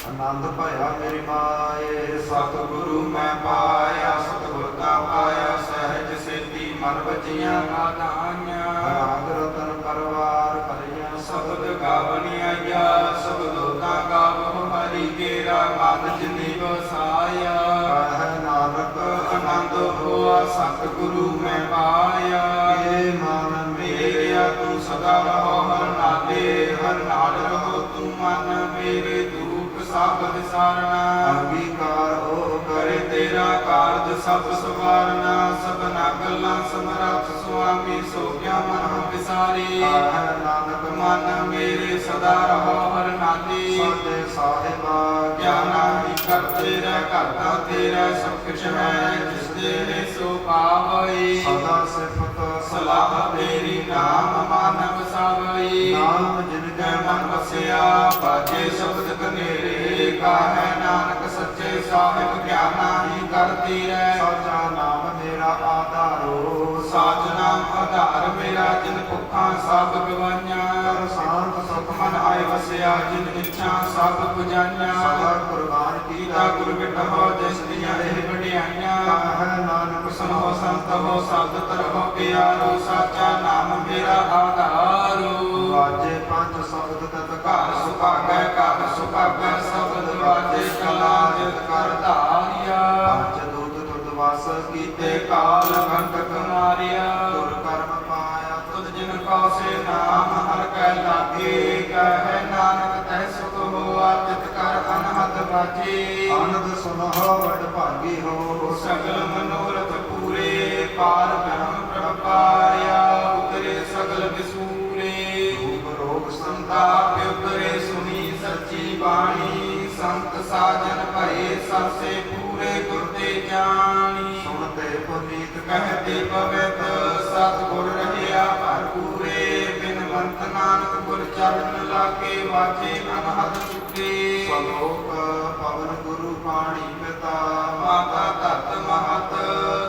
ਆਨੰਦ ਭਇਆ ਮੇਰੀ ਮਾਏ, ਸਤਿਗੁਰੂ ਮੈਂ ਪਾਇਆ, ਸਤਿਗੁਰ ਦਾ ਪਾਇਆ ਸਹਿਜ ਸੇਤੀ ਮਨ ਵਜੀਆਂ ਗਾਧਾਈਆਂ। ਰਾਗ ਰਤਨ ਪਰਵਾਰ ਭਰੀਆਂ ਸ਼ਬਦ ਗਾਵਣੀ ਆਇਆ, ਸ਼ਬਦੋ ਤਾਂ ਗਾਵੋ ਹਰੀ ਕੇਰਾ ਮਨ ਜਿਨੀ ਵਸਾਇਆ। ਕਹਿ ਨਾਨਕ ਆਨੰਦ ਹੋਆ ਸਤਿਗੁਰੂ ਮੈਂ ਪਾਇਆ। ਇਹ ਮਨ ਮੇਰਿਆ ਤੂੰ ਸਦਾ ਰਹੋ ਹਰ ਨਾਲੇ, ਹਰ ਨਾਲ ਰਹੋ ਤੂੰ ਮਨ ਮੇਰੇ ਦੁਖ ਸਭ ਵਿਸਾਰਨਾ। ਅੰਗੀਕਾਰ ਹੋ ਕਰੇ ਤੇਰਾ ਕਾਰਜ ਸਭ ਸਵਾਰਨਾ। ਸਭਨਾ ਗੱਲਾਂ ਸਮਰੱਥ ਸੁਆਮੀ ਸੋ ਕਿਆ ਮਨ ਵਿਸਾਰੀ। ਕਹਿ ਨਾਨਕ ਮਨ ਮੇਰੇ ਸਦਾ ਰਹੋ ਹਰ ਨਾਲੀ। ਸਾਡੇ ਸਾਹਿਬਾ ਕਿਆ ਨਾਹੀ ਕਰਤੇ ਰਹਿ ਕਰਤਾ ਤੇਰਾ ਸਭ ਕੁਛ ਹੈ, ਜਿਸ ਤੇਰੇ ਸੋ ਪਾਵਈ। ਸਦਾ ਸਿਫਤ ਸਲਾਹ ਤੇਰੀ ਨਾਮ ਮਨ ਵਸਾਵਈ। ਨਾਮ ਜਿਨ ਜੈ ਮਨ ਵਸਿਆ ਬਾਜੇ ਸ਼ਬਦ ਕਨੇਰੇ। ਕਾਹੈ ਨਾਨਕ ਸੱਚੇ ਸਾਹਿਬ ਕਿਆ ਨਾਹੀ ਕਰਤੀ ਰਹਿ। ਸਾਚਾ ਨਾਮ ਮੇਰਾ ਆਧਾਰੋ। ਸਾਚ ਨਾਮ ਆਧਾਰ ਮੇਰਾ ਜਿਨ ਭੁੱਖਾਂ ਸਭ ਗਵਾਈਆਂ। ਕਰ ਸ਼ਾਂਤ ਸੁਖ ਮਨ ਆਏ ਵਸਿਆ ਜਿਨ ਇੱਛਾ ਸਭ ਪੁਜਾਈਆਂ। ਸਦਾ ਕੁਰਬਾਨ ਕੀਤਾ ਕੀਤਾ ਗੁਰ ਬਿਟਹੁ ਜਿਸ ਦੀਆਂ ਇਹ ਵਡਿਆਈਆਂ। ਕਹਿ ਨਾਨਕ ਸੁਨੋ ਸੰਤ ਹੋ ਸਬਦ ਤਰਹੁ ਪਿਆਰੋ। ਸਾਚਾ ਨਾਮ ਮੇਰਾ ਆਧਾਰੋ। ਵਾਜੇ ਪੰਜ ਸ਼ਬਦ ਤਤ ਘਰ ਸੁਭਾਗੈ ਘਰ ਸੁਭਾਗੈ ਸ਼ਬਦ ਵਾਜੇ ਕਲਾ ਜਿਤ ਕਰ ਧਾਰਿਆ। ਪੰਜ ਦੂਤ ਤੁਧ ਵਾਸ ਕੀਤੇ ਤੇ ਕਾਲ ਕੰਟਕ ਮਾਰਿਆ। ਤੁਰ ਕਰਮ ਪਾਇਆ ਤੁਧ ਜਿਨ ਕਉ ਸੇ ਨਾਮ ਹਰ ਕੈ ਲਾਗੇ। ਕਹਿ ਨਾਨਕ ਤੈ ਸੁਖ ਹੋਆ ਤਿਤ ਕਰ ਅਨਹਦ ਬਾਜੇ। ਆਨੰਦ ਸੁਨਹੁ ਵਡ ਭਾਗੀ ਹੋ। ਸਗਲ ਮਨੋਰਥ ਪੂਰੇ ਪਾਰ ਬ੍ਰਹਮ ਪ੍ਰਭ ਪਾਇਆ। ਉਤਰੇ ਸਗਲ ਵਿਸੂਰੇ ਰੂਪ ਰੋਗ ਸੰਤਾਪ ਉਤਰੇ ਸੁਣੀ ਸੱਚੀ ਬਾਣੀ। ਸੰਤ ਸਾਜਨ ਭਏ ਸਰਸੇ ਪੂਰੇ ਗੁਰ ਤੇ ਜਾਣੀ। ਸੁਣਤੇ ਪੁਨੀਤ ਕਹਤੇ ਪਵਿੱਤ ਸਤਿਗੁਰ ਰਹਿਆ ਭਰਪੂਰੇ। ਬਿਨਵੰਤ ਨਾਨਕ ਗੁਰ ਚਰਨ ਲਾਗੇ ਵਾਜੇ ਅਨਹਦ ਚੁਕੇ। ਸਲੋਕ ਪਵਨ ਗੁਰੂ ਪਾਣੀ ਪਿਤਾ ਮਾਤਾ ਧਰਤ ਮਹਤ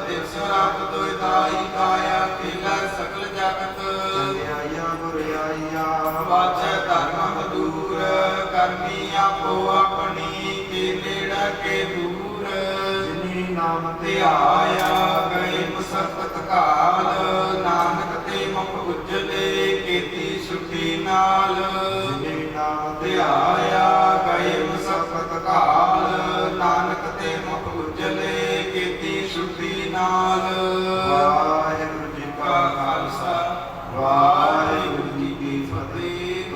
ਦਿਵਸ ਰਾਤ ਦੁਇ ਦਾਈ ਕਾਇਆ। ਖੇਲਾ ਸਕਲ ਜਗਤ ਚੰਗਿਆਈਆ ਗੁਰਿਆਈਆ ਵਾਜੈ ਧਰਮ ਹਦੂਰ। ਕਰਮੀ ਆਪੋ ਆਪਣੀ ਕੇ ਨੇੜਾ ਕੇ ਦੂਰ। ਜਿਨੀ ਨਾਮ ਤੇ ਧਿਆਇਆ ਗਏ ਮੁਸਕਤ ਕਾਲ। ਨਾਨਕ ਤੇ ਮੁਖ ਉਜਲੇ ਕੀਤੀ ਸੁਖੀ ਨਾਲ। ਜਿਨੀ ਨਾਮ ਤੇ ਧਿਆਇਆ